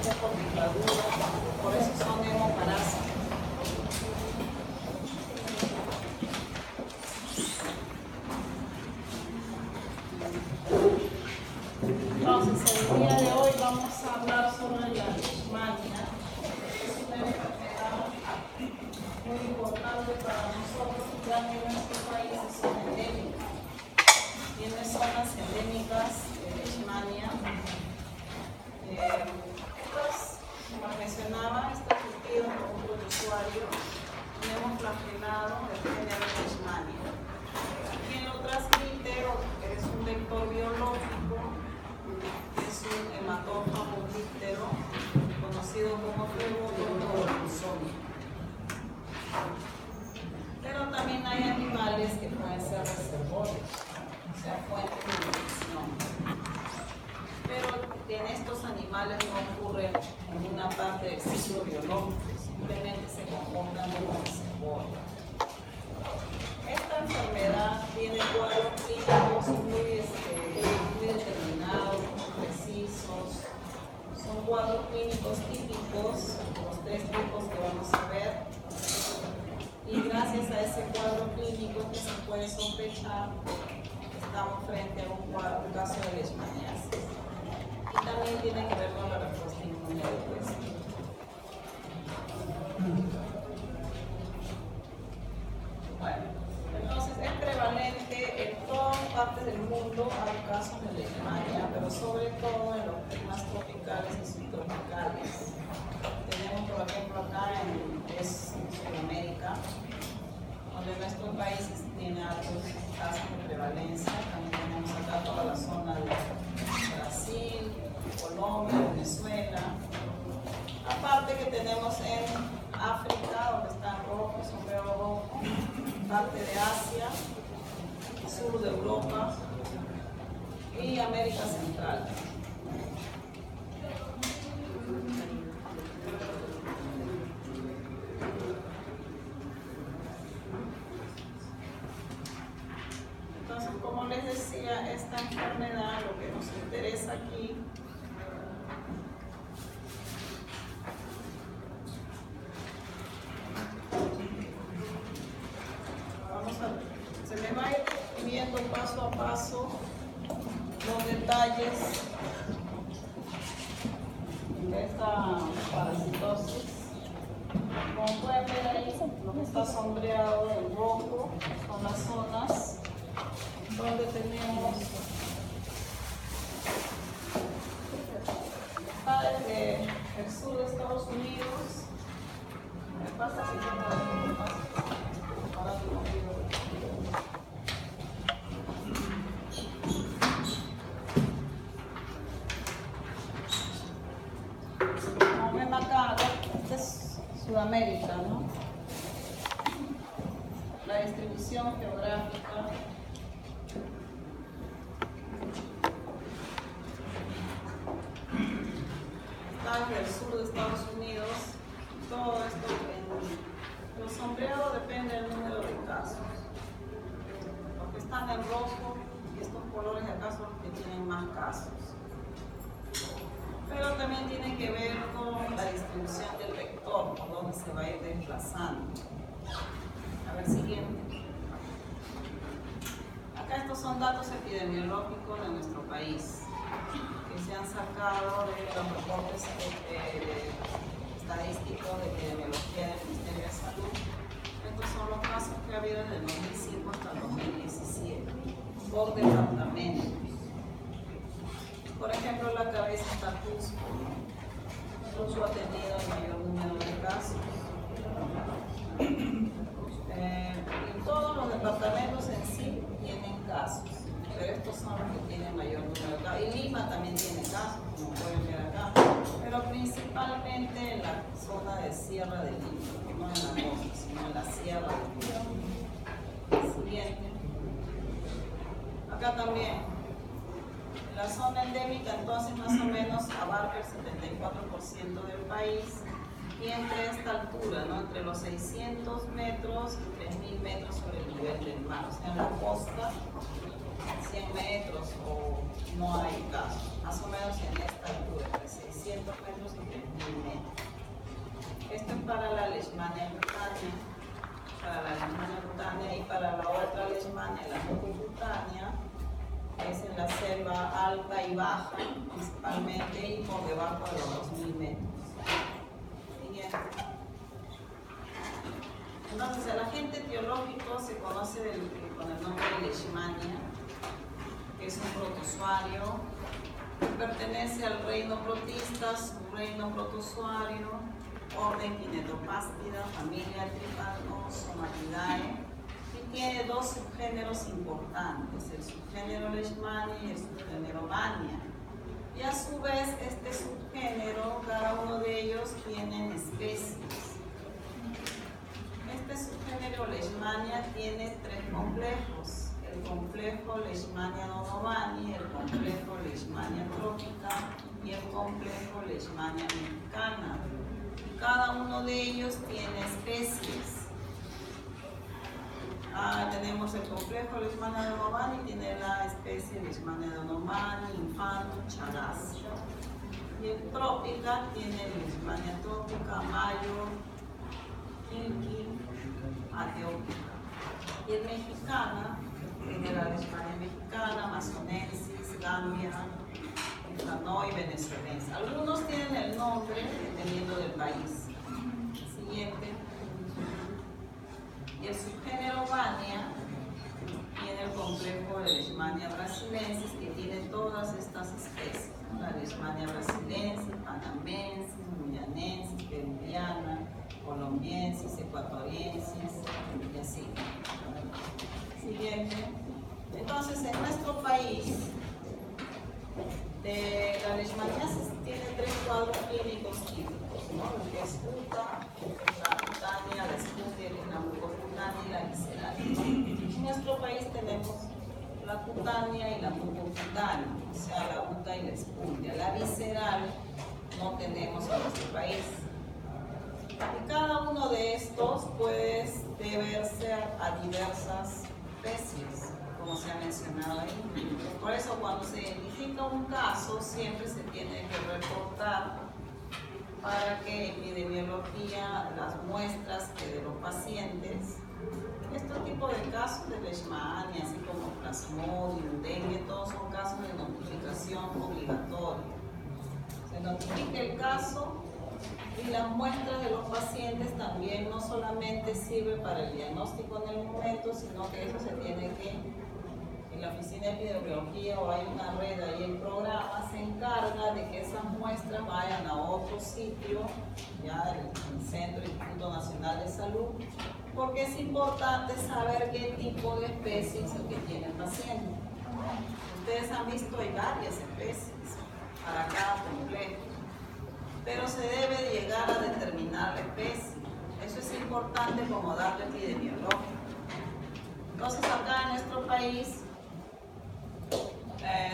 ser por picadura, por eso son hemoparásitos. Entonces, el día de hoy vamos a hablar sobre la leishmania. Es una enfermedad muy importante para nosotros, ya que en nuestro país son endémicas. Tiene zonas endémicas de leishmania. Como mencionaba, está surtido por un usuario hemoflagelado de género leishmania. Quien lo transmite es un vector biológico, es un hematófago díptero, conocido como flebotodo o insomnio. Pero también hay animales que pueden ser reservorios, o sea, fuentes de infección. Pero en estos animales no ocurre ninguna parte del ciclo biológico, simplemente se comportan como reservorios. Esta enfermedad tiene cuadros clínicos muy determinados, muy precisos. Son cuadros clínicos típicos, los 3 tipos que vamos a ver. Y gracias a ese cuadro clínico que se puede sospechar, estamos frente a un caso de leishmaniasis. Y también tiene que ver con la respuesta inmune del huésped. Bueno, entonces es prevalente en todas partes del mundo, hay casos de leishmania, pero sobre todo en los climas tropicales y subtropicales. Tenemos, por ejemplo, acá en Sudamérica, donde nuestro país tiene altos casos de prevalencia. También tenemos acá toda la zona de Brasil, Colombia, Venezuela. Aparte que tenemos en África, donde está rojo, sombrero rojo, parte de Asia, sur de Europa y América Central. Entonces, como les decía, esta enfermedad, lo que nos interesa aquí, se me va a ir viendo paso a paso los detalles de esta parasitosis. Como pueden ver ahí, lo que está sombreado en rojo son las zonas donde tenemos desde el sur de Estados Unidos. Me pasa así como ven acá, esta es Sudamérica, ¿no? La distribución geográfica. Desde el sur de Estados Unidos, todo esto los sombreados depende del número de casos. Los que están en rojo y estos colores de acá son los que tienen más casos. Pero también tiene que ver con la distribución del vector, por donde se va a ir desplazando. A ver, siguiente. Acá estos son datos epidemiológicos de nuestro país, que se han sacado de los reportes estadísticos de epidemiología del Ministerio de Salud. Estos son los casos que ha habido desde el 2005 hasta el 2017, por departamentos. Por ejemplo, la cabeza está Cusco. Cusco ha tenido el mayor número de casos. Y todos los departamentos en sí tienen casos, pero estos son los que tienen mayor número de casos. Y Lima también tiene casos, como pueden ver acá, pero principalmente en la zona de Sierra de Lima, no en la costa, sino en la Sierra de Lima. Siguiente. Acá también. La zona endémica entonces más o menos abarca el 74% del país y entre esta altura, ¿no? Entre los 600 metros y 3.000 metros sobre el nivel del mar, o sea, en la costa 100 metros o no hay casos, más o menos en esta altura, entre 600 metros y 3.000 para la leishmania cutánea, y para la otra leishmania, la mucocutánea, es en la selva alta y baja, principalmente, y por debajo de los 2000 metros. Siguiente. Entonces, el agente etiológico se conoce con el nombre de leishmania, que es un protozoario que pertenece al reino protista, subreino protozoario, orden Kinetopastida, familia Trypanosomatidae, y tiene dos subgéneros importantes, el subgénero leishmania y el subgénero mania. Y a su vez, este subgénero, cada uno de ellos tienen especies. Este subgénero leishmania tiene tres complejos: el complejo leishmania donovani, el complejo leishmania trópica y el complejo leishmania mexicana. Cada uno de ellos tiene especies. Tenemos el complejo leishmania donovani, tiene la especie leishmania donovani, infantum, chagas. Y el trópica tiene leishmania trópica, mayo, Inqui, Atiópica. Y el mexicana tiene la leishmania mexicana, amazonensis, gambia, Hanoi, venezuelense. Algunos tienen el nombre dependiendo del país. Siguiente. Y el subgénero mania tiene el complejo de leishmania brasilensis, que tiene todas estas especies: la leishmania brasilensis, panamensis, guyanensis, peruviana, colombiensis, ecuatoriensis, y así. Siguiente. Entonces, en nuestro país, la leishmaniasis tiene tres cuadros clínicos típicos, ¿no? Lo que es UTA, la cutánea, la espúndea, la mucocutánea y la visceral. En nuestro país tenemos la cutánea y la mucocutánea, o sea, la UTA y la espúndea. La visceral no tenemos en nuestro país. Y cada uno de estos puede deberse a diversas especies, como se ha mencionado ahí. Por eso, cuando se identifica un caso, siempre se tiene que reportar para que epidemiología, las muestras de los pacientes, estos tipos de casos de leishmania, así como plasmodium, dengue, todos son casos de notificación obligatoria. Se notifica el caso y las muestras de los pacientes también no solamente sirve para el diagnóstico en el momento, sino que eso se tiene que, en la oficina de epidemiología, o hay una red ahí, el programa se encarga de que esas muestras vayan a otro sitio, ya el Centro Instituto Nacional de Salud, porque es importante saber qué tipo de especie es el que tiene el paciente. Ustedes han visto, hay varias especies para cada complejo, pero se debe llegar a determinar la especie. Eso es importante como dato epidemiológico. Entonces, acá en nuestro país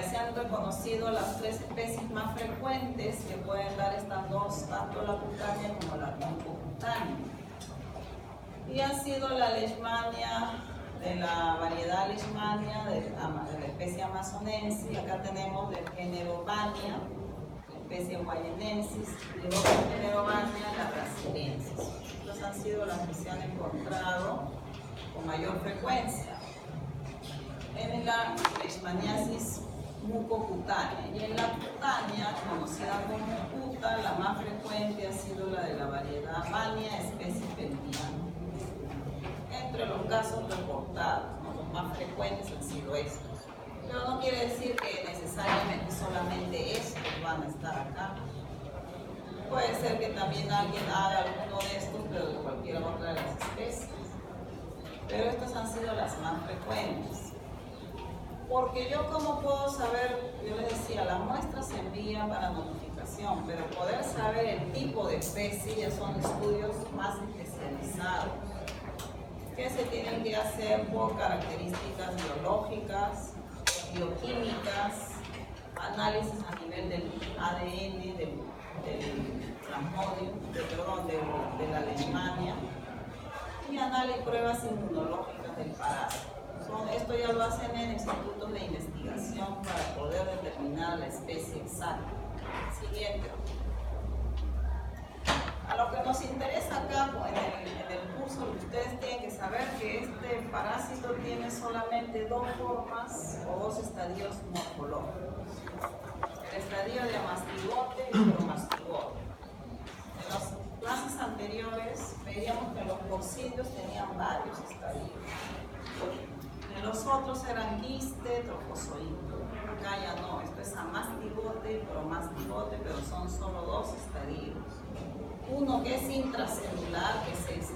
se han reconocido las tres especies más frecuentes que pueden dar estas dos, tanto la cutánea como la mucocutánea. Y ha sido la leishmania de la variedad leishmania de la especie amazonensis. Acá tenemos del género Vania, la especie guayanensis, y el otro género Vania, la brasiliensis. Estas han sido las que se han encontrado con mayor frecuencia en la leishmaniasis mucocutánea. Y en la cutánea, conocida como cuta, la más frecuente ha sido la de la variedad Vania, especie peruviana. Entre los casos reportados, ¿no? Los más frecuentes han sido estos. Pero no quiere decir que necesariamente solamente estos van a estar acá. Puede ser que también alguien haga alguno de estos, pero de cualquier otra de las especies. Pero estas han sido las más frecuentes. Porque yo, ¿cómo puedo saber? Yo les decía, la muestra se envía para notificación, pero poder saber el tipo de especie ya son estudios más especializados, que se tienen que hacer por características biológicas, bioquímicas, análisis a nivel del ADN, del plasmodium, de la leishmania, y análisis, pruebas inmunológicas del parásito. Esto ya lo hacen en institutos de investigación para poder determinar la especie exacta. Siguiente. A lo que nos interesa acá en el curso, lo que ustedes tienen que saber parásito tiene solamente dos formas o dos estadios morfológicos. El estadio de amastigote y promastigote. En las clases anteriores veíamos que los cocidios tenían varios estadios. En los otros eran quiste, trofozoito. Acá ya no, esto es amastigote y promastigote, pero son solo dos estadios. Uno que es intracelular, que es este,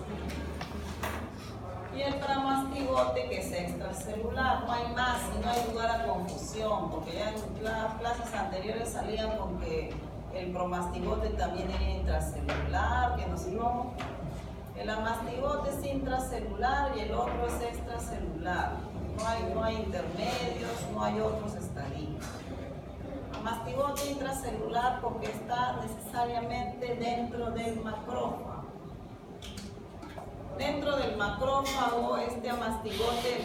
y el promastigote, que es extracelular. No hay más y no hay lugar a confusión, porque ya en las clases anteriores salían con que el promastigote también era intracelular, que no. El amastigote es intracelular y el otro es extracelular. No hay intermedios, no hay otros estadios. Amastigote intracelular porque está necesariamente dentro del macrófago. Dentro del macrófago, este amastigote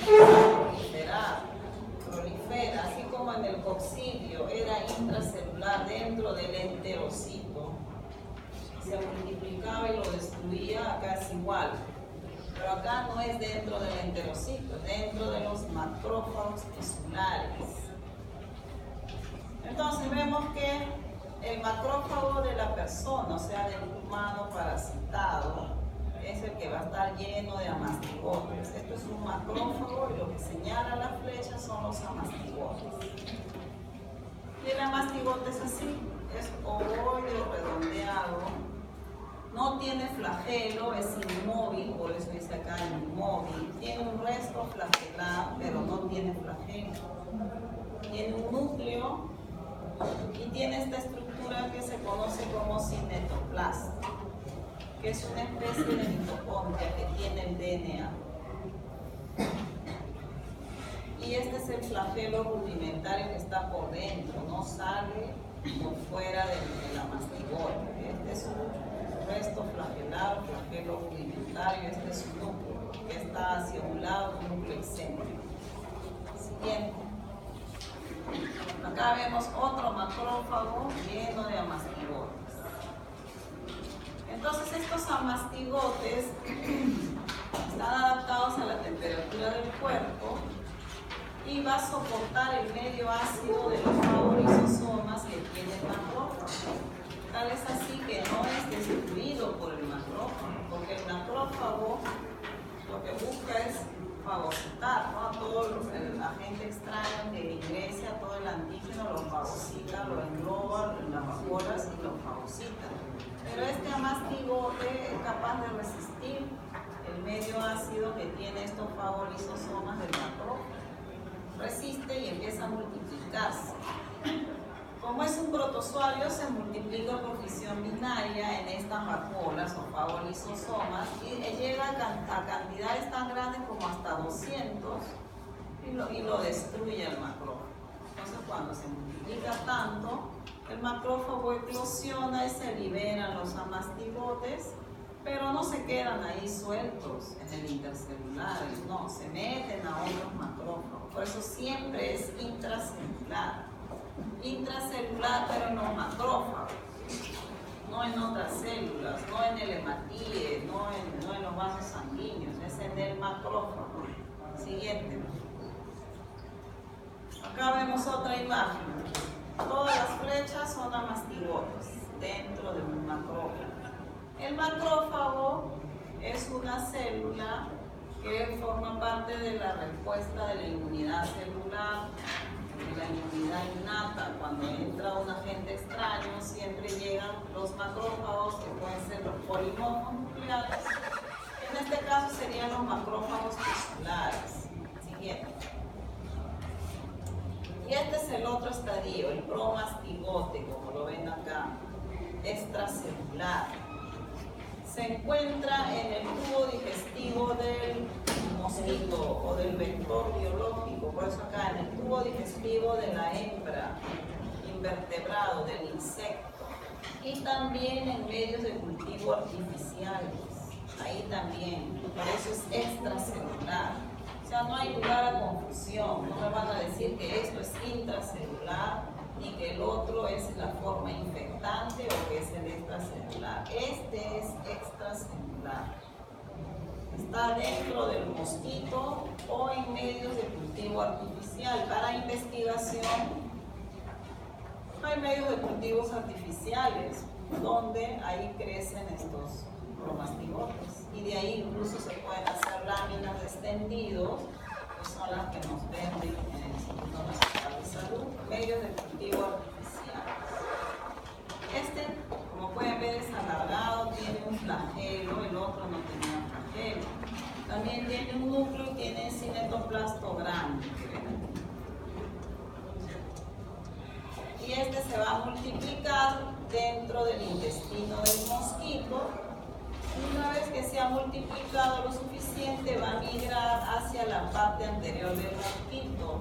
prolifera, así como en el coccidio era intracelular dentro del enterocito. Se multiplicaba y lo destruía, acá es igual. Pero acá no es dentro del enterocito, es dentro de los macrófagos tisulares. Entonces vemos que el macrófago de la persona, o sea, del humano parasitado, es el que va a estar lleno de amastigotes. Esto es un macrófago y lo que señala la flecha son los amastigotes. Y el amastigote es así, es ovoide o redondeado, no tiene flagelo, es inmóvil, por eso dice acá inmóvil. Tiene un resto flagelar, pero no tiene flagelo. Tiene un núcleo y tiene esta estructura que se conoce como cinetoplasma, que es una especie de mitocondria que tiene el DNA. Y este es el flagelo rudimentario que está por dentro, no sale por fuera de la mastigote. Este es un resto flagelar, flagelo rudimentario, este es su núcleo, que está hacia un lado, un núcleo excéntrico. Siguiente. Acá vemos otro macrófago lleno de amastigotes. Entonces estos amastigotes están adaptados a la temperatura del cuerpo y va a soportar el medio ácido de los fagolisosomas que tiene el macrófago. Tal es así que no es destruido por el macrófago, porque el macrófago lo que busca es fagocitar, ¿no? A todo el agente extraño que ingrese, a todo el antígeno lo fagocita, lo engloba en las vacuolas y lo fagocita. Pero este amastigote es capaz de resistir el medio ácido que tiene estos fagolisosomas del macrófago. Resiste y empieza a multiplicarse. Como es un protozoario, se multiplica por fisión binaria en estas vacuolas o fagolisosomas y llega a cantidades tan grandes como hasta 200 y lo destruye el macrófago. Entonces, cuando se multiplica tanto, el macrófago eclosiona y se liberan los amastigotes, pero no se quedan ahí sueltos en el intercelular, no, se meten a otros macrófagos. Por eso siempre es intracelular. Intracelular, pero en los macrófagos, no en otras células, no en el hematíe, no en los vasos sanguíneos, es en el macrófago. Siguiente. Acá vemos otra imagen. Todas las flechas son amastigotes dentro de un macrófago. El macrófago es una célula que forma parte de la respuesta de la inmunidad celular, de la inmunidad innata. Cuando entra un agente extraño, siempre llegan los macrófagos, que pueden ser los polimorfos nucleares. En este caso serían los macrófagos tisulares. Siguiente. Y este es el otro estadio, el promastigote, como lo ven acá, extracelular. Se encuentra en el tubo digestivo del mosquito o del vector biológico, por eso acá en el tubo digestivo de la hembra, invertebrado, del insecto, y también en medios de cultivo artificiales, ahí también, por eso es extracelular. O sea, no hay lugar a confusión, no me van a decir que esto es intracelular y que el otro es la forma infectante o que es el extracelular. Este es extracelular. está dentro del mosquito o en medios de cultivo artificial. Para investigación hay medios de cultivos artificiales donde ahí crecen estos bromastigotes y de ahí incluso se pueden hacer láminas de extendidos, que son las que nos venden en el Instituto Nacional de Salud, medios de cultivo artificiales. Este, como pueden ver, es alargado, tiene un flagelo, el otro no tenía flagelo. También tiene un núcleo y tiene cinetoplasto grande. Y este se va a multiplicar dentro del intestino del mosquito. Una vez que se ha multiplicado lo suficiente, va a migrar hacia la parte anterior del mosquito,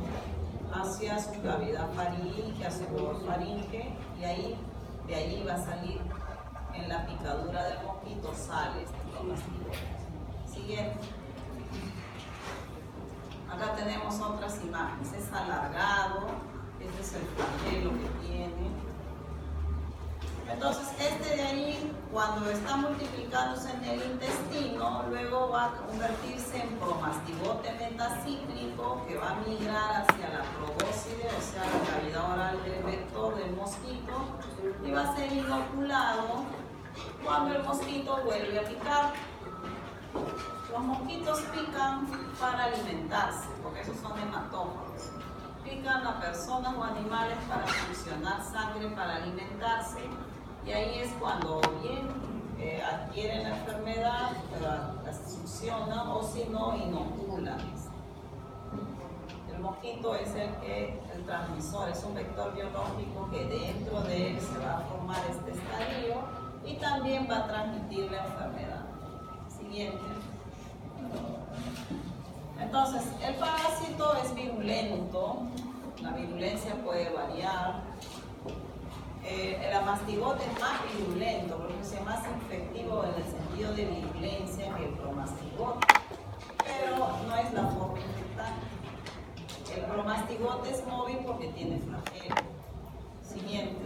hacia su cavidad faríngea, hacia su orofaringe, y de ahí va a salir en la picadura del mosquito, sale este bromastigote. Siguiente. Acá tenemos otras imágenes. Es alargado, este es el flagelo que tiene. Entonces, este de ahí, cuando está multiplicándose en el intestino, luego va a convertirse en bromastigote metacíclico que va a migrar hacia la probóscide, o sea, la cavidad oral del vector del mosquito, y va a ser inoculado cuando el mosquito vuelve a picar. Los mosquitos pican para alimentarse, porque esos son hematófagos. Pican a personas o animales para succionar sangre, para alimentarse. Y ahí es cuando bien adquieren la enfermedad, la succionan o si no, inoculan. El mosquito es el transmisor, es un vector biológico que dentro de él se va a formar este estadio y también va a transmitir la enfermedad. Siguiente. Entonces, el parásito es virulento, la virulencia puede variar. El amastigote es más virulento, porque es más infectivo en el sentido de virulencia que el bromastigote, pero no es la forma infectante. El bromastigote es móvil porque tiene flagelo. Siguiente.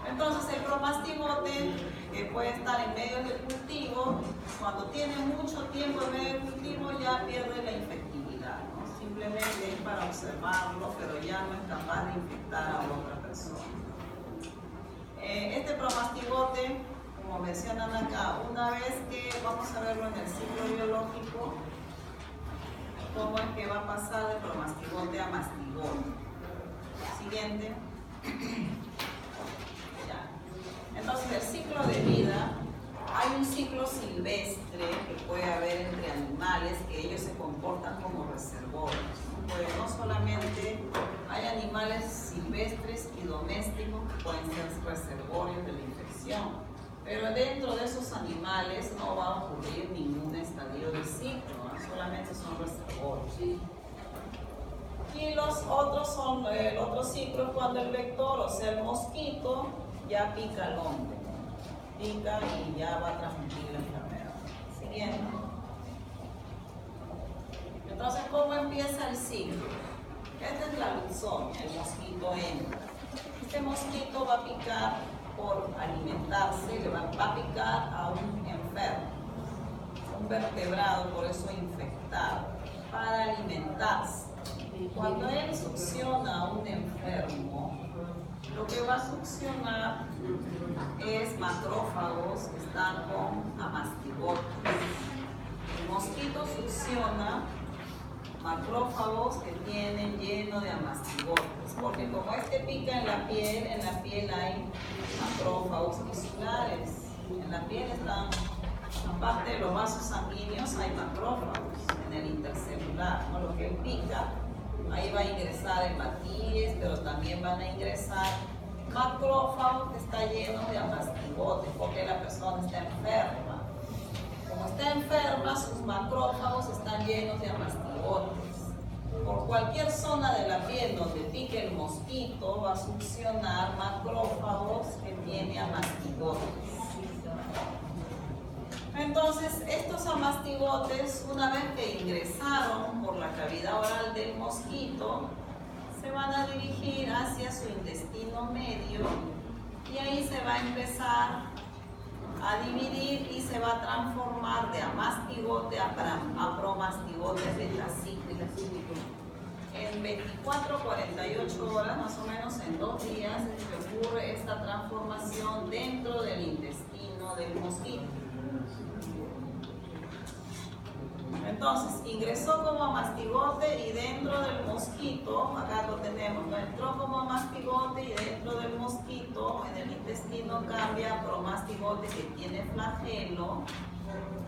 Entonces, el bromastigote, que puede estar en medios de cultivo, cuando tiene mucho tiempo en medio de cultivo ya pierde la infectividad, ¿no? Simplemente es para observarlo, pero ya no es capaz de infectar a otra persona. Este bromastigote, como mencionan acá, una vez que vamos a verlo en el ciclo biológico, cómo es que va a pasar de bromastigote a mastigote. Siguiente. Entonces, el ciclo de vida, hay un ciclo silvestre que puede haber entre animales, que ellos se comportan como reservorios. Pues no solamente hay animales silvestres y domésticos que pueden ser reservorios de la infección, pero dentro de esos animales no va a ocurrir ningún estadio de ciclo, ¿no? Solamente son reservorios. Y los otros son, el otro ciclo es cuando el vector, o sea el mosquito, ya pica al hombre, pica y ya va a transmitir la enfermedad. Siguiente. Entonces, ¿cómo empieza el ciclo? Esta es la luzón, el mosquito entra. Este mosquito va a picar por alimentarse, le va a picar a un enfermo, un vertebrado, por eso infectado, para alimentarse. Cuando él succiona a un enfermo, lo que va a succionar es macrófagos que están con amastigotes. El mosquito succiona macrófagos que tienen lleno de amastigotes, porque como este pica en la piel hay macrófagos tisulares. En la piel están, aparte de los vasos sanguíneos, hay macrófagos en el intercelular, ¿no? Lo que él pica, ahí va a ingresar hematíes, pero también van a ingresar macrófagos que están llenos de amastigotes, porque la persona está enferma. Como está enferma, sus macrófagos están llenos de amastigotes. Por cualquier zona de la piel donde pique el mosquito, va a succionar macrófagos que tiene amastigotes. Entonces, estos amastigotes, una vez que ingresaron por la cavidad oral del mosquito, se van a dirigir hacia su intestino medio y ahí se va a empezar a dividir y se va a transformar de amastigote a promastigote metacíclico. En 24 48 horas, más o menos en 2 días, ocurre esta transformación dentro del intestino del mosquito. Entonces, ingresó como amastigote y dentro del mosquito, acá lo tenemos, ¿no? Entró como amastigote y dentro del mosquito, en el intestino, cambia a promastigote que tiene flagelo,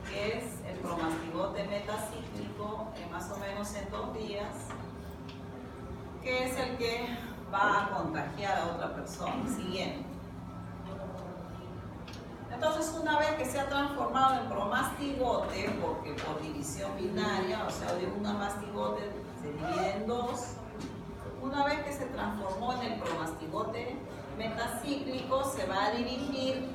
que es el promastigote metacíclico, más o menos en 2 días, que es el que va a contagiar a otra persona. Siguiente. Entonces, una vez que se ha transformado en promastigote, porque por división binaria, o sea, de un amastigote se divide en 2, una vez que se transformó en el promastigote metacíclico, se va a dirigir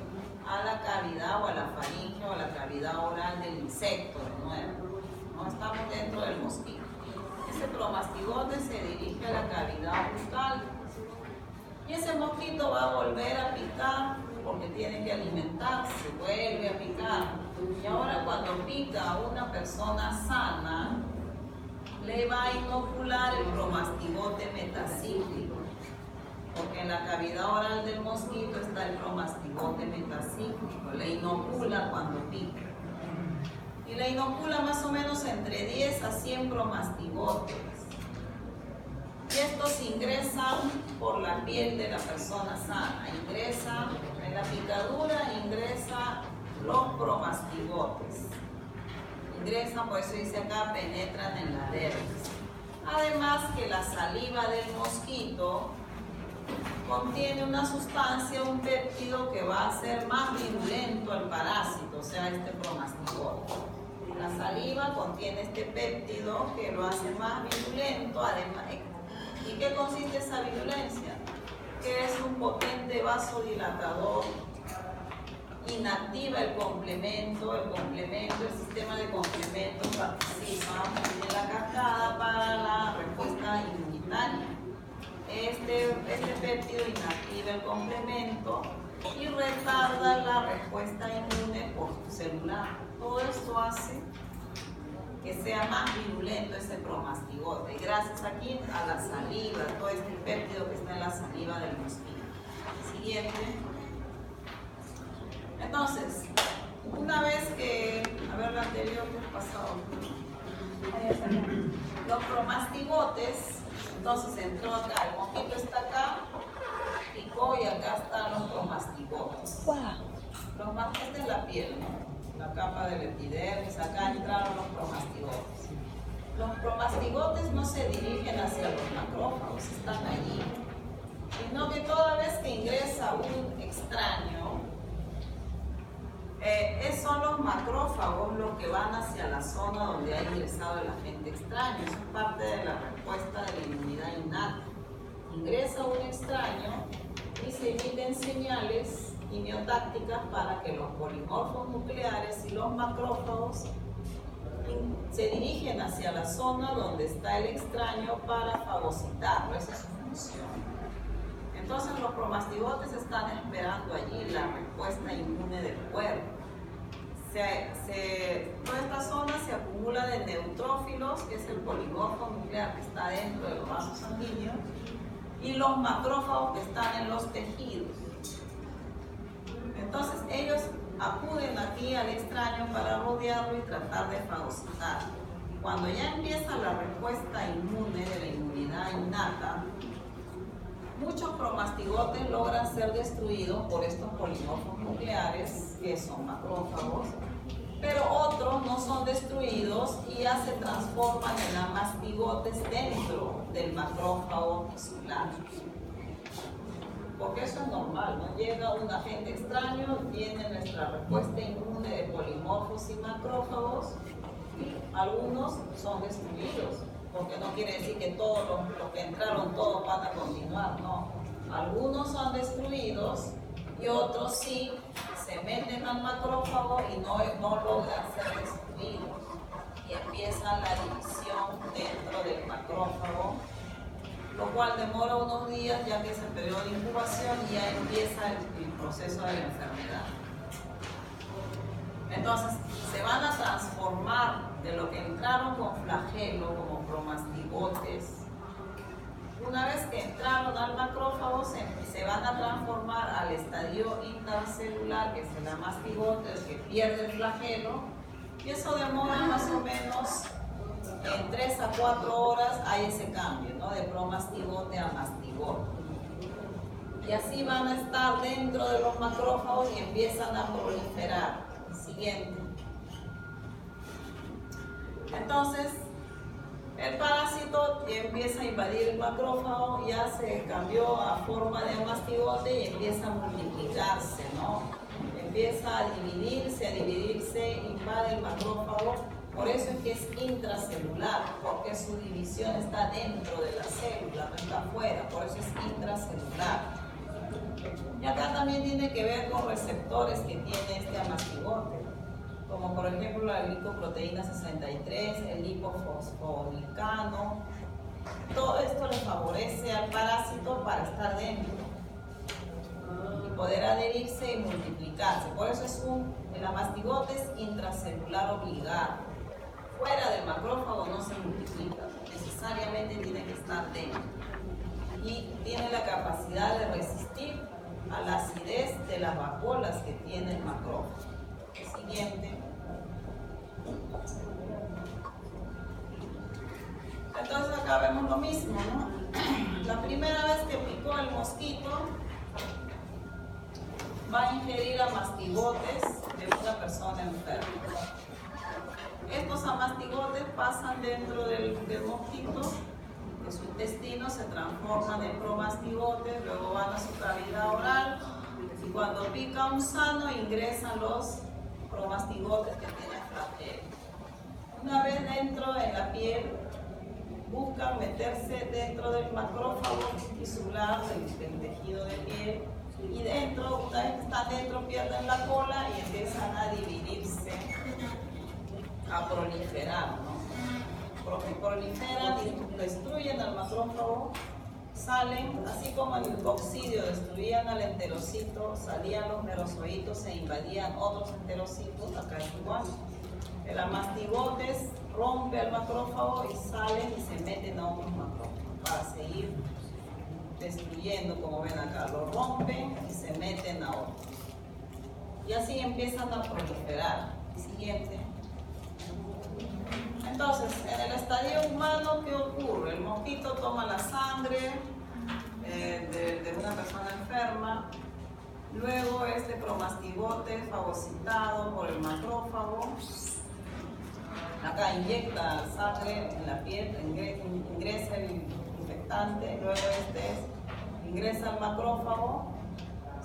a la cavidad o a la faringe o a la cavidad oral del insecto de nuevo. No estamos dentro del mosquito. Ese promastigote se dirige a la cavidad bucal y ese mosquito va a volver a picar porque tiene que alimentarse, vuelve a picar. Y ahora cuando pica a una persona sana, le va a inocular el promastigote metacíclico, porque en la cavidad oral del mosquito está el promastigote metacíclico, le inocula cuando pica. Y le inocula más o menos entre 10 a 100 promastigotes. Y estos ingresan por la piel de la persona sana. Ingresan en la picadura, ingresan los promastigotes. Ingresan, por eso dice acá, penetran en la dermis. Además que la saliva del mosquito contiene una sustancia, un péptido que va a hacer más virulento al parásito, o sea, este promastigote. La saliva contiene este péptido que lo hace más virulento, además. ¿Y qué consiste esa virulencia? Que es un potente vasodilatador, inactiva el complemento, el sistema de complementos participa en la cascada para la respuesta inmunitaria. Este péptido inactiva el complemento y retarda la respuesta inmune por celular. Todo esto hace que sea más virulento ese promastigote, y gracias aquí a la saliva, todo este péptido que está en la saliva del mosquito. Siguiente. Entonces, una vez que, a ver la anterior, ¿qué ha pasado? Los promastigotes, entonces entró acá, el mosquito está acá, picó y acá están los promastigotes. Esta es la piel, ¿no? La capa del epidermis, acá entraron los promastigotes. Los promastigotes no se dirigen hacia los macrófagos, están allí, sino que toda vez que ingresa un extraño, son los macrófagos los que van hacia la zona donde ha ingresado el agente extraño. Eso es parte de la respuesta de la inmunidad innata. Ingresa un extraño y se emiten señales quimiotácticas para que los polimorfos nucleares y los macrófagos se dirigen hacia la zona donde está el extraño para fagocitarlo. Esa es su función. Entonces los promastigotes están esperando allí la respuesta inmune del cuerpo. Toda esta zona se acumula de neutrófilos, que es el polimorfo nuclear que está dentro de los vasos sanguíneos, y los macrófagos que están en los tejidos. Entonces ellos acuden aquí al extraño para rodearlo y tratar de fagocitarlo. Cuando ya empieza la respuesta inmune de la inmunidad innata, muchos promastigotes logran ser destruidos por estos polimorfos nucleares, que son macrófagos, pero otros no son destruidos y ya se transforman en amastigotes dentro del macrófago tisular. Porque eso es normal, ¿no? Llega un agente extraño, viene nuestra respuesta inmune de polimorfos y macrófagos, y algunos son destruidos, porque no quiere decir que todos los que entraron, todos van a continuar, no. Algunos son destruidos y otros sí se meten al macrófago y no logran ser destruidos. Y empieza la división dentro del macrófago, lo cual demora unos días, ya que es el periodo de incubación y ya empieza el proceso de la enfermedad. Entonces, se van a transformar de lo que entraron con flagelo, como promastigotes. Una vez que entraron al macrófago, se van a transformar al estadio intracelular, que es el amastigote, el que pierde el flagelo, y eso demora más o menos en 3 a 4 horas. Hay ese cambio, ¿no? De promastigote a mastigote. Y así van a estar dentro de los macrófagos y empiezan a proliferar. Siguiente. Entonces, el parásito empieza a invadir el macrófago, ya se cambió a forma de mastigote y empieza a multiplicarse, ¿no? Empieza a dividirse, invade el macrófago. Por eso es que es intracelular, porque su división está dentro de la célula, no está afuera, por eso es intracelular. Y acá también tiene que ver con receptores que tiene este amastigote, como por ejemplo la glicoproteína 63, el lipofosfolicano. Todo esto le favorece al parásito para estar dentro y poder adherirse y multiplicarse. Por eso el amastigote es intracelular obligado. Fuera del macrófago no se multiplica, necesariamente tiene que estar dentro. Y tiene la capacidad de resistir a la acidez de las vacuolas que tiene el macrófago. Siguiente. Entonces acá vemos lo mismo, ¿no? La primera vez que picó el mosquito, va a ingerir amastigotes de una persona enferma. Estos amastigotes pasan dentro del mosquito, de su intestino, se transforman en promastigotes, luego van a su cavidad oral y cuando pica un sano ingresan los promastigotes que tienen flagelo. Una vez dentro en la piel, buscan meterse dentro del macrófago tisular, del tejido de piel, y dentro, una vez que están dentro, pierden la cola y empiezan a dividirse, a proliferar, ¿no? Proliferan y destruyen al macrófago, salen, así como en el coccidio destruían al enterocito, salían los merozoitos e invadían otros enterocitos, acá es igual. El amastigotes rompe el macrófago y salen y se meten a otros macrófagos para seguir destruyendo, como ven acá, lo rompen y se meten a otros. Y así empiezan a proliferar. Siguiente. Entonces, en el estadio humano, ¿qué ocurre? El mosquito toma la sangre de una persona enferma, luego este promastigote es fagocitado por el macrófago, acá inyecta sangre en la piel, ingresa el infectante, luego ingresa al macrófago,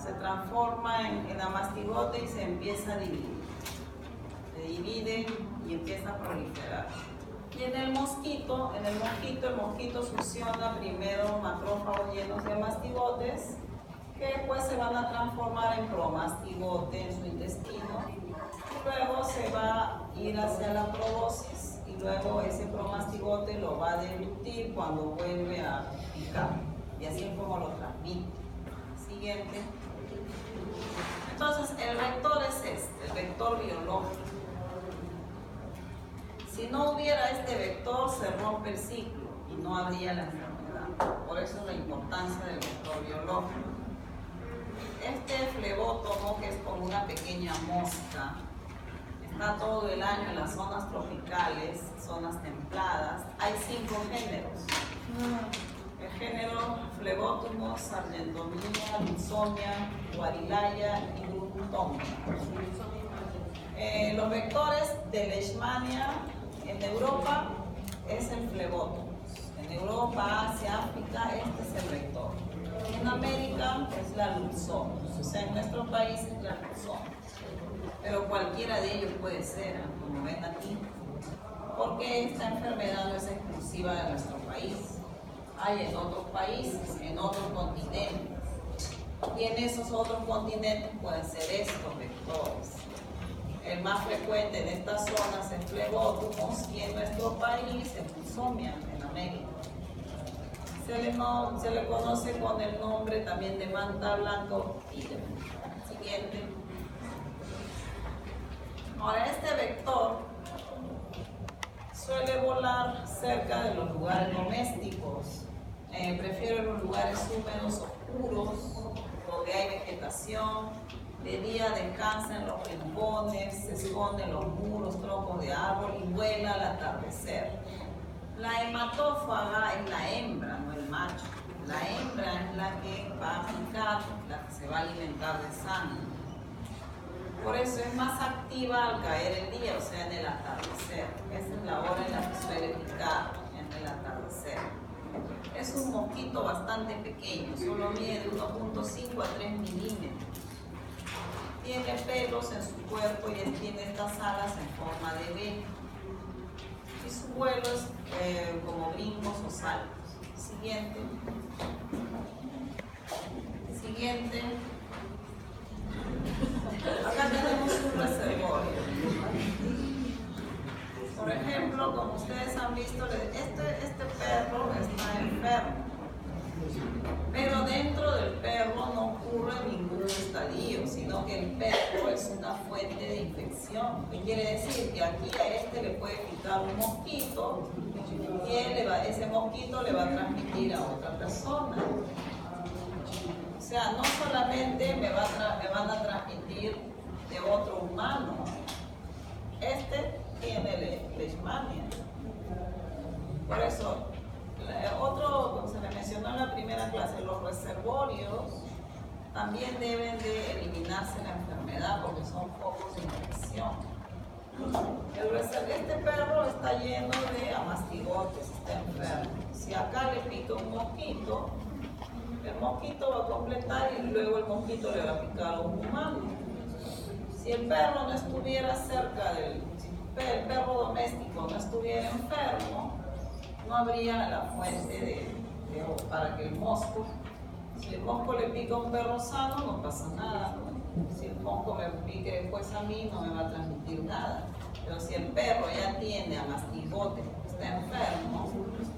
se transforma en amastigote y se empieza a dividir. Se divide y empieza a proliferar. Y en el mosquito, el mosquito succiona primero macrófagos llenos de mastigotes, que después se van a transformar en promastigote en su intestino, y luego se va a ir hacia la probosis, y luego ese promastigote lo va a deglutir cuando vuelve a picar, y así es como lo transmite. Siguiente. Entonces, el vector es el vector biológico. Si no hubiera este vector, se rompe el ciclo y no habría la enfermedad. Por eso es la importancia del vector biológico. Este flebótomo, que es como una pequeña mosca, está todo el año en las zonas tropicales, zonas templadas. Hay 5 géneros. El género Flebotomus, Sargentomia, Lunsomia, Guarilaya y Gruputomia. Los vectores de Leishmania en Europa es el Flebotomus. En Europa, Asia, África, este es el vector. En América es la Lunsomia. O sea, en nuestro país es la Lunsomia. Pero cualquiera de ellos puede ser, como ven aquí, porque esta enfermedad no es exclusiva de nuestro país. Hay en otros países, en otros continentes. Y en esos otros continentes pueden ser estos vectores. El más frecuente en estas zonas es Flebotomus y en nuestro país es Lunsomia, en América. Se le conoce con el nombre también de manta blanca o tigre. Siguiente. Ahora, este vector suele volar cerca de los lugares domésticos. Prefiero los lugares húmedos, oscuros, donde hay vegetación. De día descansa en los rincones, se esconde en los muros, troncos de árbol y vuela al atardecer. La hematófaga es la hembra, no el macho. La hembra es la que va a picar, la que se va a alimentar de sangre. Por eso es más activa al caer el día, o sea, en el atardecer. Esa es la hora en la que suele picar, en el atardecer. Es un mosquito bastante pequeño, solo mide de 1.5 a 3 milímetros. Tiene pelos en su cuerpo y tiene estas alas en forma de V. Y su vuelo es como brincos o saltos. Siguiente. Siguiente. Acá tenemos un reservorio. Por ejemplo, como ustedes han visto, este perro está enfermo. Pero dentro del perro no ocurre ningún estadio, sino que el perro es una fuente de infección. ¿Qué quiere decir? Que aquí a este le puede picar un mosquito y ese mosquito le va a transmitir a otra persona. O sea, no solamente me van a transmitir de otro humano. Este tiene leishmania. Por eso, como se le mencionó en la primera clase, los reservorios también deben de eliminarse la enfermedad porque son focos de infección. Este perro está lleno de amastigotes, está enfermo. Si acá le pica un mosquito, el mosquito va a completar y luego el mosquito le va a picar a un humano. Si el perro no estuviera cerca el perro doméstico no estuviera enfermo, no habría la fuente para que el mosco, si el mosco le pica a un perro sano, no pasa nada, ¿no? Si el mosco me pique después a mí, no me va a transmitir nada. Pero si el perro ya tiene a mastigote, está enfermo,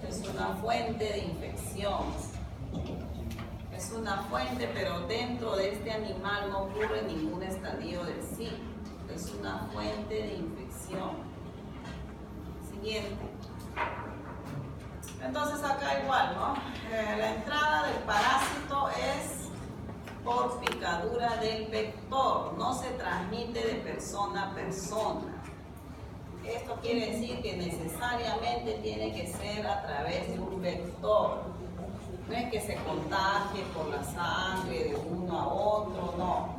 es una fuente de infección. Es una fuente, pero dentro de este animal no ocurre ningún estadio del sí. Es una fuente de infección. Siguiente. Entonces acá igual, ¿no? La entrada del parásito es por picadura del vector, no se transmite de persona a persona. Esto quiere decir que necesariamente tiene que ser a través de un vector. No es que se contagie por la sangre de uno a otro, no.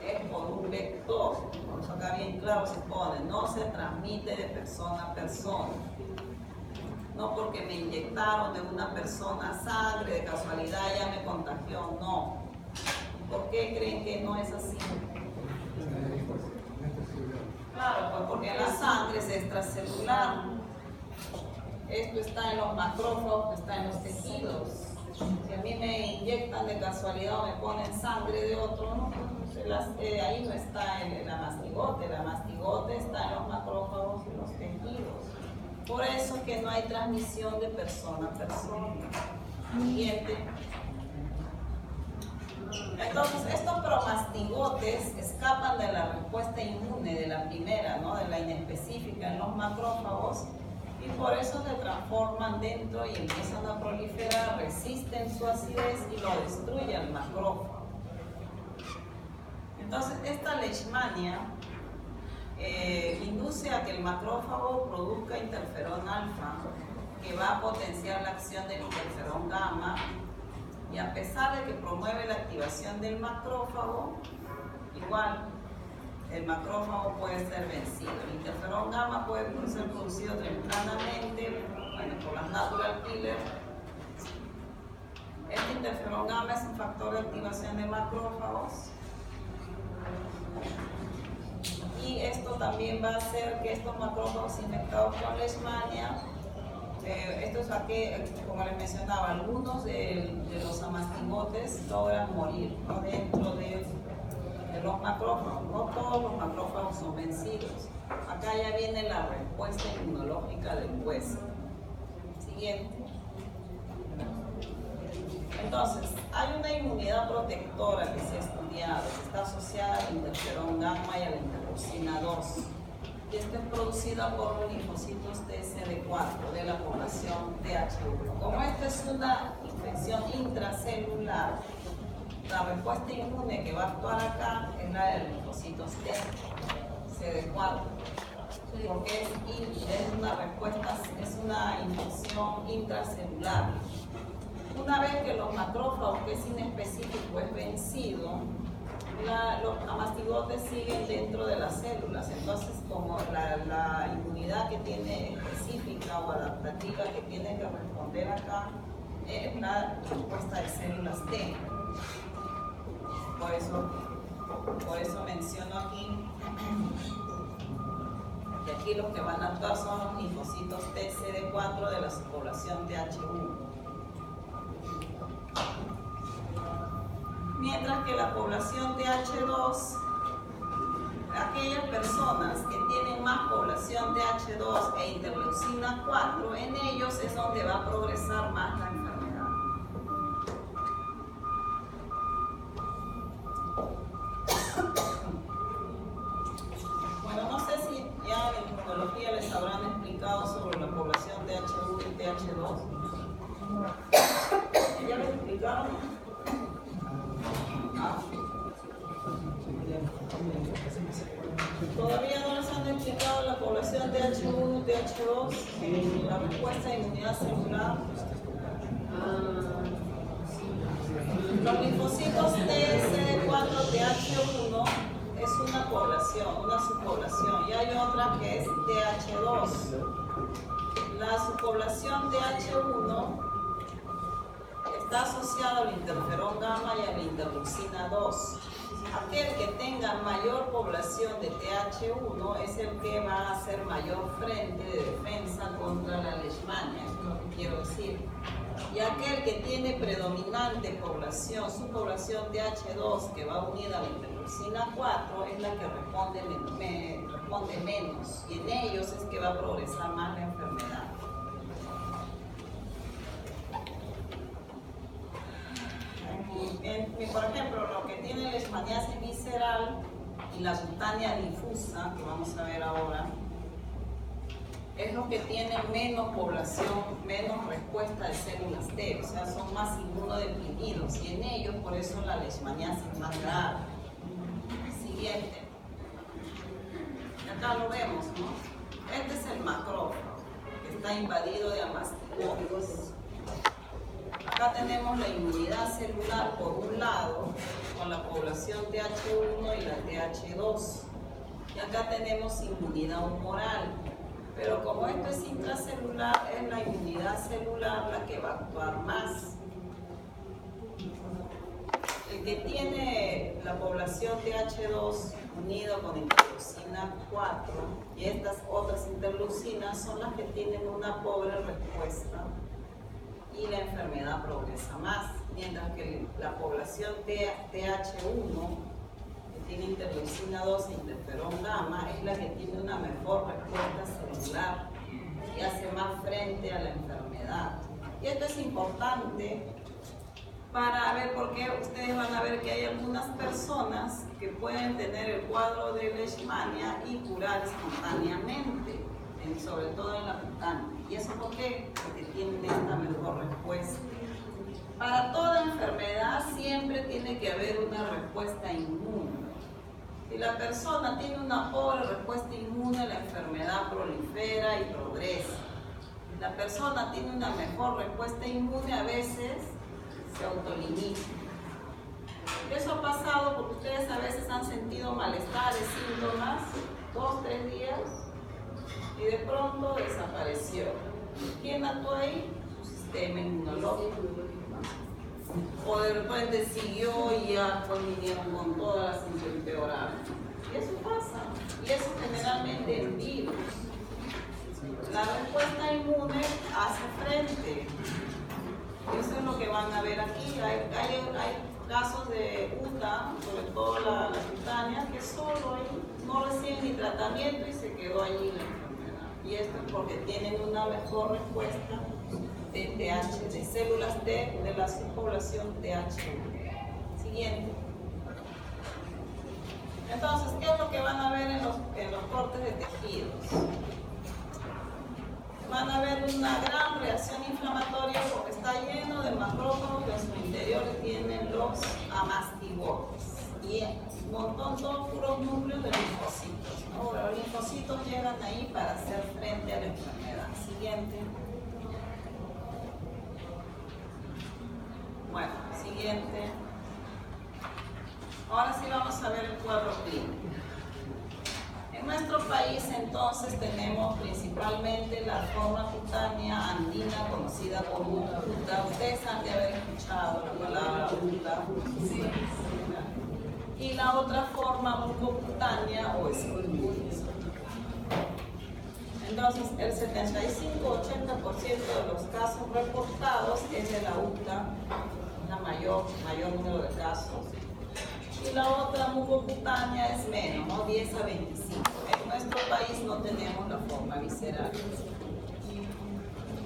Es por un vector. Por eso acá bien claro se pone, no se transmite de persona a persona. No porque me inyectaron de una persona sangre, de casualidad ya me contagió, no. ¿Por qué creen que no es así? Claro, pues porque la sangre es extracelular. Esto está en los macrófagos, está en los tejidos. Si a mí me inyectan de casualidad o me ponen sangre de otro, no, ahí no está la mastigote. La mastigote está en los macrófagos y los tejidos. Por eso es que no hay transmisión de persona a persona. Siguiente. Entonces, estos promastigotes escapan de la respuesta inmune de la primera, ¿no? De la inespecífica en los macrófagos, y por eso se transforman dentro y empiezan a proliferar, resisten su acidez y lo destruye el macrófago. Entonces, esta leishmania induce a que el macrófago produzca interferón alfa, que va a potenciar la acción del interferón gamma, y a pesar de que promueve la activación del macrófago, igual el macrófago puede ser vencido. El interferón gamma puede ser producido tempranamente, por las natural killer. Este interferón gamma es un factor de activación de macrófagos. Y esto también va a hacer que estos macrófagos infectados con leishmania, esto es como les mencionaba, algunos de los amastigotes logran morir, ¿no? Dentro de los macrófagos. No todos los macrófagos son vencidos. Acá ya viene la respuesta inmunológica del hueso. Siguiente. Entonces, hay una inmunidad protectora que se ha estudiado, que está asociada al interferón gamma y a la interleucina 2. Y esto es producida por los linfocitos TCD4 de la población TH1. Como esta es una infección intracelular, la respuesta inmune que va a actuar acá es la de los linfocitos TCD4, porque es una respuesta, es una infección intracelular. Una vez que los macrófagos, que es inespecífico, es vencido, los amastigotes siguen dentro de las células. Entonces, como la inmunidad que tiene específica o adaptativa que tiene que responder acá es la respuesta de células T. Por eso menciono aquí que aquí los que van a actuar son los linfocitos TCD4 de la subpoblación TH1. Mientras que la población TH2, aquellas personas que tienen más población TH2 e interleucina 4, en ellos es donde va a progresar más la enfermedad. Bueno, no sé si ya en inmunología les habrán explicado sobre la población TH1 y TH2. ¿Ya les explicaron? Todavía no les han explicado la población TH1 y TH2, la respuesta de inmunidad celular. Los linfocitos TCD4-TH1 es una población, una subpoblación, y hay otra que es TH2. La subpoblación TH1 está asociada al interferón gamma y a la interleucina 2. Aquel que tenga mayor población de TH1 es el que va a hacer mayor frente de defensa contra la leishmania, eso es lo que quiero decir. Y aquel que tiene predominante población, su población TH2 que va unida a la interleucina 4 es la que responde menos, y en ellos es que va a progresar más la enfermedad. Por ejemplo, lo que tiene la leishmaniasis visceral y la cutánea difusa, que vamos a ver ahora, es lo que tiene menos población, menos respuesta de células T, o sea, son más inmunodeprimidos, y en ellos por eso la leishmaniasis es más grave. Siguiente. Acá lo vemos, ¿no? Este es el macrófago, que está invadido de amastigotes. Acá tenemos la inmunidad celular por un lado, con la población TH1 y la TH2. Y acá tenemos inmunidad humoral. Pero como esto es intracelular, es la inmunidad celular la que va a actuar más. El que tiene la población TH2 unido con interleucina 4 y estas otras interleucinas son las que tienen una pobre respuesta y la enfermedad progresa más, mientras que la población TH1, que tiene interleucina 2 e interferón gamma, es la que tiene una mejor respuesta celular y hace más frente a la enfermedad. Y esto es importante para ver, porque ustedes van a ver que hay algunas personas que pueden tener el cuadro de leishmania y curar espontáneamente, sobre todo en la cutánea. ¿Y eso por qué? Porque tienen esta mejor respuesta. Para toda enfermedad siempre tiene que haber una respuesta inmune. Si la persona tiene una pobre respuesta inmune, la enfermedad prolifera y progresa. Si la persona tiene una mejor respuesta inmune, a veces se autolimita. Eso ha pasado porque ustedes a veces han sentido malestares, síntomas, 2, 3 días, y de pronto desapareció. ¿Quién actuó ahí? Su sistema inmunológico. O de repente siguió y ya vinieron con todas las empeoraron. Y eso pasa. Y eso generalmente en virus. La respuesta inmune hace frente. Eso es lo que van a ver aquí. Hay casos de UTA, sobre todo la cutánea, que solo no reciben ni tratamiento y se quedó allí la enfermedad. Y esto es porque tienen una mejor respuesta de TH, de células T de la subpoblación TH1. Siguiente. Entonces, ¿qué es lo que van a ver en los cortes de tejidos? Van a ver una gran reacción inflamatoria porque está lleno de macrófagos que en su interior tienen los amastigotes y un montón, todos puros núcleos de linfocitos, ¿no? Los linfocitos llegan ahí para hacer frente a la enfermedad. Siguiente. Bueno, siguiente. Ahora sí vamos a ver el cuadro clínico. En nuestro país entonces tenemos principalmente la forma cutánea andina conocida como UTA. Ustedes han de haber escuchado la palabra UTA. Sí. Y la otra forma mucocutánea o esclerosis. Entonces el 75-80% de los casos reportados es de la UTA, la mayor número de casos. Y la otra mucocutánea es menos, ¿no? 10 a 25. En nuestro país no tenemos la forma visceral.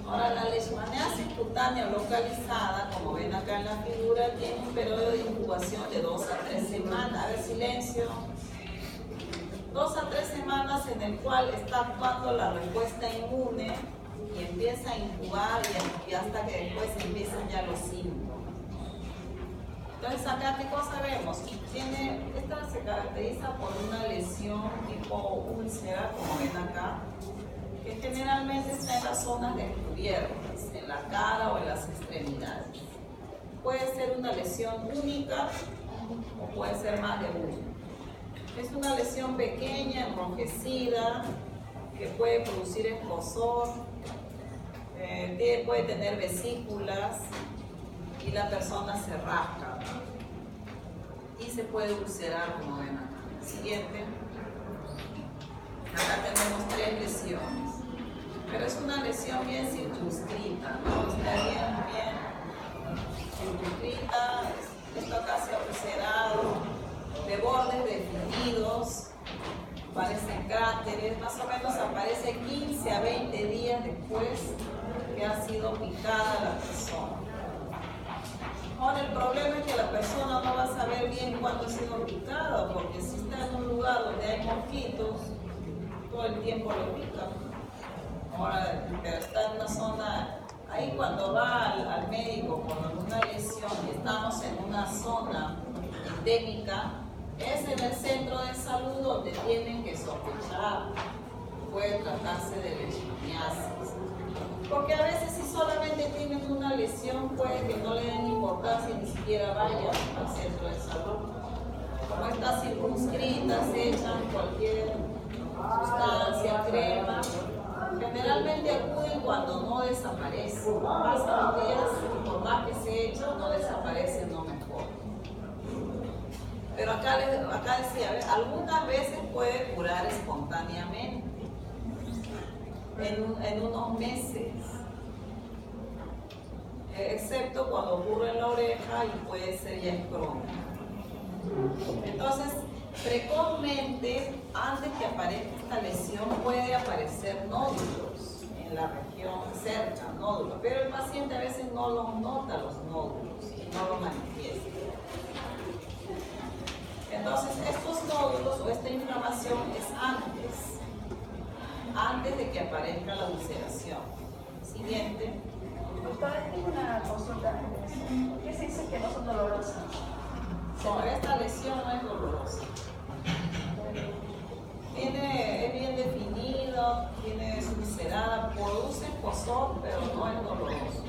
Ahora, la leishmaniasis cutánea localizada, como ven acá en la figura, tiene un periodo de incubación de 2 a 3 semanas. A ver, silencio. 2 a 3 semanas en el cual está actuando la respuesta inmune y empieza a incubar y hasta que después empiezan ya los síntomas. Entonces acá, ¿qué cosa vemos? Esta se caracteriza por una lesión tipo úlcera, como ven acá, que generalmente está en las zonas descubiertas, en la cara o en las extremidades. Puede ser una lesión única o puede ser más de una. Es una lesión pequeña, enrojecida, que puede producir escozor, puede tener vesículas, y la persona se rasca y se puede ulcerar, como ven acá. Siguiente. Acá tenemos 3 lesiones, pero es una lesión bien circunscrita, ¿no? Está bien circunscrita. Esto acá se ha ulcerado, de bordes definidos, parecen cráteres, más o menos aparece 15 a 20 días después que ha sido picada la persona. Ahora, el problema es que la persona no va a saber bien cuándo ha sido picada, porque si está en un lugar donde hay mosquitos, todo el tiempo lo pican. Ahora, pero está en una zona, ahí cuando va al médico con alguna lesión y estamos en una zona endémica, es en el centro de salud donde tienen que sospechar. Puede tratarse de leishmaniasis. Porque a veces si solamente tienen una lesión, puede que no le den importancia y ni siquiera vayan al centro de salud. Como está circunscrita, se echan cualquier sustancia, crema. Generalmente acuden cuando no desaparece. Pasan los días y por más que se echa, no desaparece, no mejora. Pero acá decía, algunas veces puede curar espontáneamente. En unos meses, excepto cuando ocurre en la oreja y puede ser ya crónico. Entonces, precozmente, antes que aparezca esta lesión, puede aparecer nódulos en la región cerca, nódulos, pero el paciente a veces no los nota, los nódulos, y no los manifiesta. Entonces, estos nódulos o esta inflamación es antes de que aparezca la ulceración. Siguiente. Doctora, tengo una consulta. ¿Por qué se dice que no son dolorosas? No, esta lesión no es dolorosa. Es bien definido, es ulcerada, produce escozor, pero no es doloroso.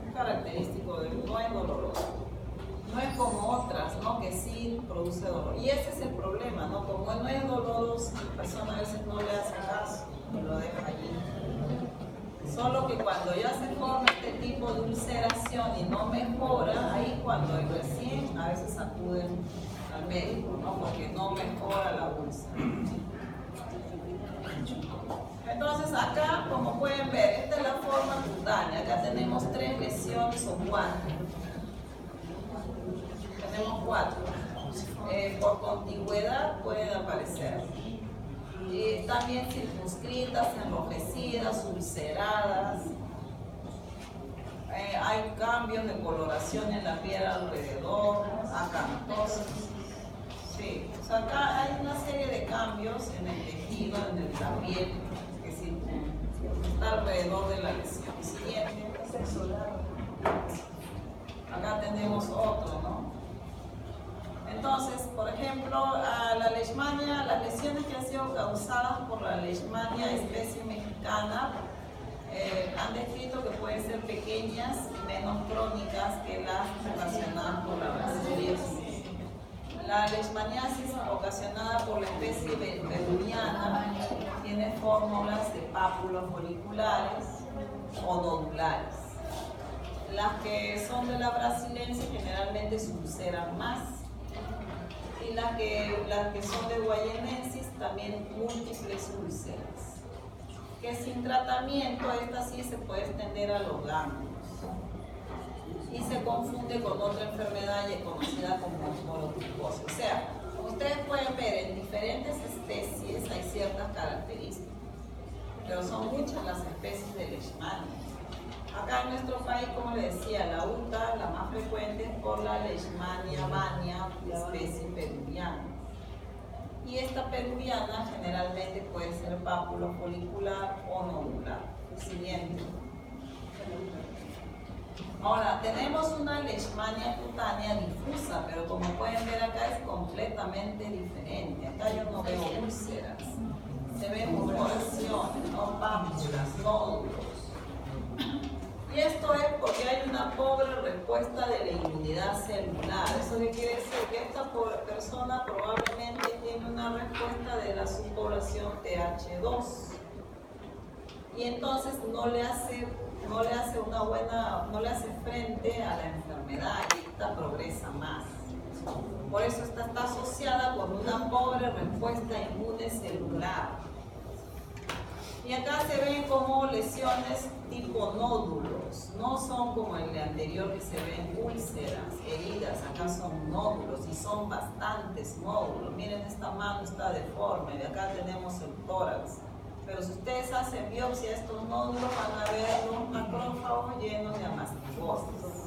Es característico de no es doloroso. No es como otras, ¿no? Que sí produce dolor. Y ese es el problema, ¿no? Como no es doloroso, la persona a veces no le hace caso y lo deja allí. Solo que cuando ya se forma este tipo de ulceración y no mejora, ahí cuando recién a veces acuden al médico, ¿no? Porque no mejora la úlcera. Entonces acá, como pueden ver, esta es la forma cutánea. Acá tenemos 3 lesiones o 4. Tenemos 4. Por contigüedad pueden aparecer. También circunscritas, enrojecidas, ulceradas. Hay cambios de coloración en la piel alrededor, acantosis. Sí, o sea, acá hay una serie de cambios en el tejido, en la piel, que sí, está alrededor de la lesión. Siguiente. Acá tenemos otro, ¿no? Entonces, por ejemplo, a la leishmania, las lesiones que han sido causadas por la leishmania especie mexicana han descrito que pueden ser pequeñas y menos crónicas que las ocasionadas por la brasiliensis. La leishmaniasis ocasionada por la especie peruviana tiene fórmulas de pápulas foliculares o nodulares. Las que son de la brasilensis generalmente se ulceran más. Y las que son de guayenensis también múltiples úlceras. Que sin tratamiento esta sí se puede extender a los ganglios. Y se confunde con otra enfermedad ya conocida como monotricosis. O sea, como ustedes pueden ver, en diferentes especies hay ciertas características, pero son muchas las especies de leishmania. Acá en nuestro país, como les decía, la UTA, la más frecuente es por la leishmania mania, especie peruviana. Y esta peruviana generalmente puede ser pápulo folicular o nodular. Siguiente. Ahora, tenemos una leishmania cutánea difusa, pero como pueden ver acá es completamente diferente. Acá yo no veo úlceras, se ven perforaciones, no pápulas, nódulos. Y esto es porque hay una pobre respuesta de la inmunidad celular. ¿Eso qué quiere decir? Que esta persona probablemente tiene una respuesta de la subpoblación TH2. Y entonces no le hace frente a la enfermedad y esta progresa más. Por eso esta está asociada con una pobre respuesta inmune celular. Y acá se ven como lesiones tipo nódulos, no son como el de anterior que se ven úlceras, heridas, acá son nódulos y son bastantes nódulos. Miren, esta mano está deforme, de acá tenemos el tórax. Pero si ustedes hacen biopsia de estos nódulos van a ver los macrófagos llenos de amastigosis.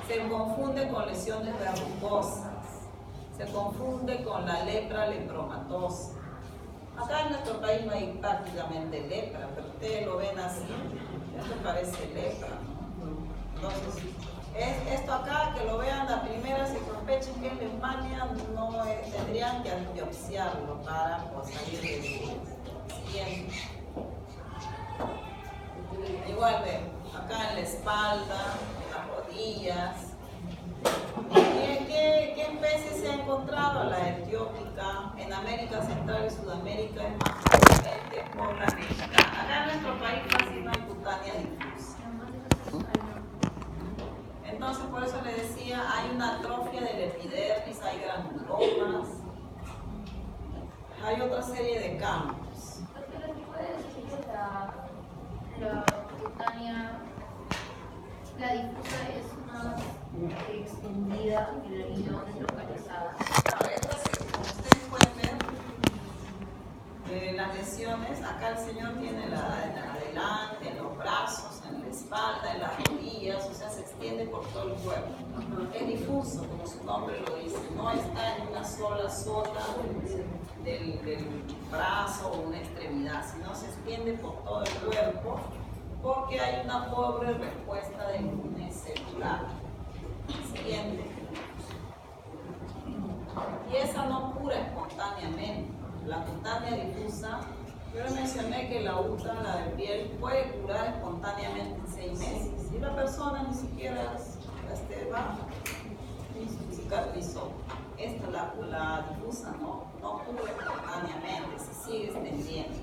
Se confunde con lesiones verrucosas, se confunde con la lepra lepromatosa. Acá en nuestro país no hay prácticamente lepra, pero ustedes lo ven así, esto parece lepra, ¿no? Entonces, esto acá, que lo vean la primera, si sospechen que es leishmania, no tendrían que biopsiarlo para salir de siguiente. Igual ven, acá en la espalda, en las rodillas. ¿Qué especies se ha encontrado? La etiópica, en América Central y Sudamérica es más frecuente por la mexicana. Acá en nuestro país casi no hay cutánea difusa. Entonces, por eso les decía, hay una atrofia del epidermis, hay granulomas, hay otra serie de cambios. ¿Puede decir que la cutánea, la difusa es más extendida y no deslocalizada? Como ustedes pueden ver, las lesiones, acá el señor tiene la adelante, en los brazos, en la espalda, en las rodillas, o sea, se extiende por todo el cuerpo. Es difuso, como su nombre lo dice, no está en una sola zona del brazo o una extremidad, sino se extiende por todo el cuerpo porque hay una pobre respuesta de inmune celular. Siguiente. Y esa no cura espontáneamente. La cutánea difusa, yo les mencioné que la UTA, la de piel, puede curar espontáneamente en 6 meses. Y la persona ni siquiera va y cicatrizó. Esta, la difusa, no cura espontáneamente, se sigue extendiendo.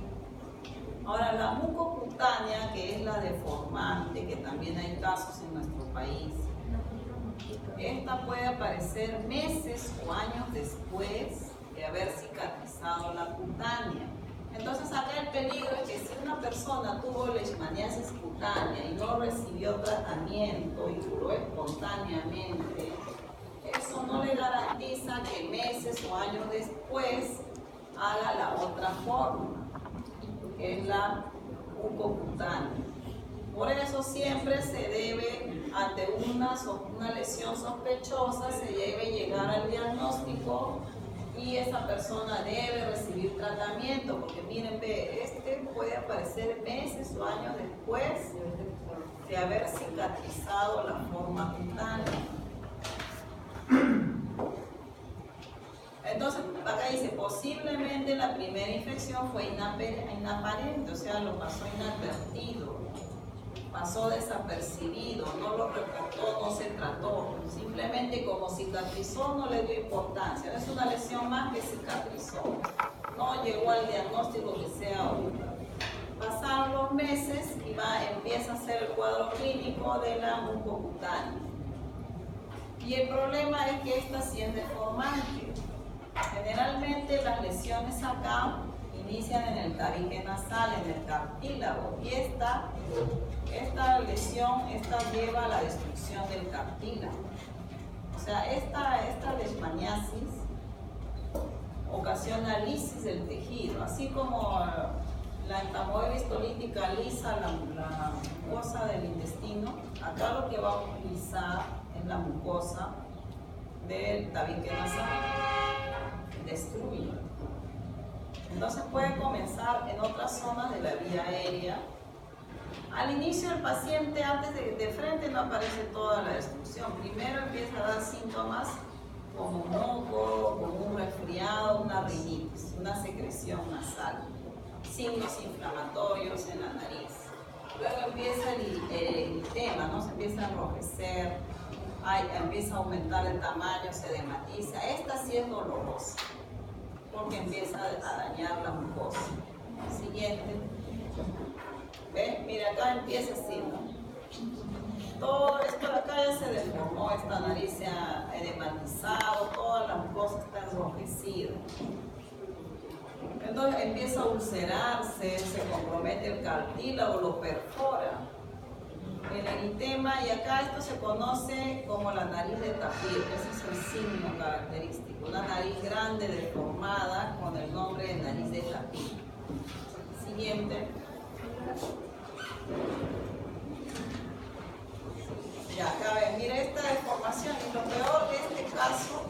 Ahora, la mucocutánea, que es la deformante, que también hay casos en nuestro país, esta puede aparecer meses o años después de haber cicatrizado la cutánea. Entonces acá el peligro es que si una persona tuvo leishmaniasis cutánea y no recibió tratamiento y curó espontáneamente, eso no le garantiza que meses o años después haga la otra forma, que es la mucocutánea. Por eso siempre se debe, ante una lesión sospechosa, se debe llegar al diagnóstico y esa persona debe recibir tratamiento, porque miren, ve, puede aparecer meses o años después de haber cicatrizado la forma cutánea. Entonces, acá dice, posiblemente la primera infección fue inaparente, o sea, lo pasó inadvertido, pasó desapercibido, no lo reportó, no se trató, simplemente como cicatrizó no le dio importancia, es una lesión más que cicatrizó, no llegó al diagnóstico que sea ahora. Pasaron los meses y empieza a ser el cuadro clínico de la mucocutánea. Y el problema es que esta sí es deformante. Generalmente las lesiones acá inician en el tabique nasal, en el cartílago, y esta lesión lleva a la destrucción del cartílago. O sea, esta leishmaniasis ocasiona lisis del tejido, así como la entamoeba histolítica lisa la mucosa del intestino. Acá lo que va a utilizar es la mucosa del tabique nasal, destruye. Entonces puede comenzar en otras zonas de la vía aérea. Al inicio del paciente, antes de frente no aparece toda la destrucción. Primero empieza a dar síntomas como moco, como un resfriado, una rinitis, una secreción nasal, signos inflamatorios en la nariz. Luego empieza el eritema, ¿no? Se empieza a enrojecer, empieza a aumentar el tamaño, se edematiza. Esta sí es dolorosa, porque empieza a dañar la mucosa. Siguiente. ¿Ven? Mira, acá empieza así, ¿no? Todo esto de acá ya se deformó, esta nariz se ha edematizado, toda la mucosa está enrojecida. Entonces empieza a ulcerarse, se compromete el cartílago, lo perfora. El eritema, y acá esto se conoce como la nariz de tapir, ese es el signo característico, una nariz grande deformada con el nombre de nariz de tapir. Siguiente. Ya, acá ven, mira esta deformación, y lo peor de este caso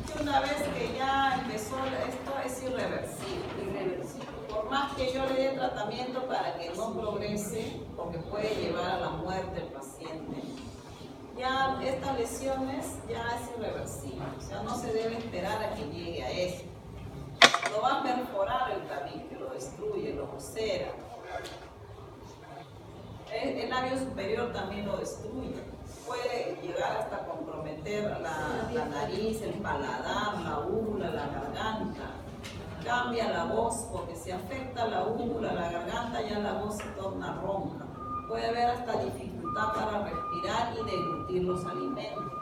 es que una vez que ya empezó esto es irreversible. Por más que yo le dé tratamiento para que no progrese, porque puede llevar a la muerte del paciente, ya estas lesiones ya es irreversible, o sea, no se debe esperar a que llegue a eso. Lo va a perforar el tabique, lo destruye, lo ulcera. El labio superior también lo destruye. Puede llegar hasta comprometer la nariz, el paladar, la úvula, la garganta. Cambia la voz, porque si afecta la úvula, la garganta, ya la voz se torna ronca. Puede haber hasta dificultad para respirar y deglutir los alimentos.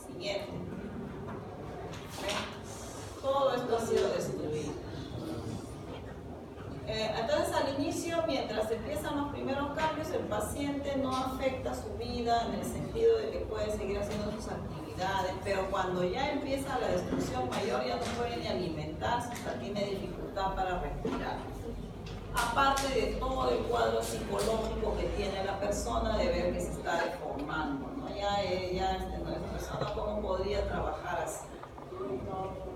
Siguiente. ¿Ven? Todo esto ha sido destruido. Entonces, al inicio, mientras empiezan los primeros cambios, el paciente no afecta su vida en el sentido de que puede seguir haciendo sus actividades, pero cuando ya empieza la destrucción mayor, ya no puede ni alimentarse, hasta tiene dificultad para respirar. Aparte de todo el cuadro psicológico que tiene la persona de ver que se está deformando, ¿no? Esta persona, ¿cómo podría trabajar así?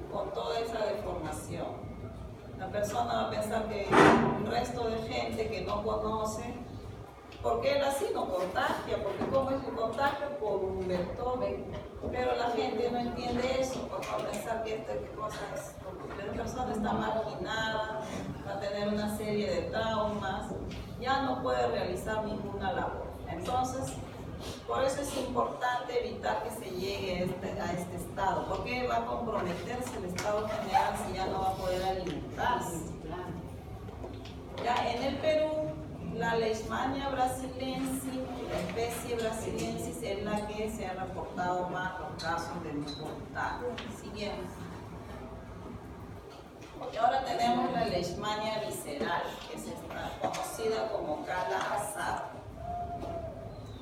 Con toda esa deformación. La persona va a pensar que el resto de gente que no conoce, porque él así no contagia, porque ¿cómo es el contagio? Por un vector. Pero la gente no entiende eso, porque va a pensar que esta cosa es, la persona está marginada, va a tener una serie de traumas, ya no puede realizar ninguna labor. Entonces, por eso es importante evitar que se llegue a este estado, porque va a comprometerse el estado general si ya no va a poder alimentarse. Ya en el Perú, la Leishmania brasiliensis, la especie brasiliensis, es la que se ha reportado más los casos de mucocutánea. Siguiente. Y ahora tenemos la Leishmania visceral, que es conocida como Kala-Azar.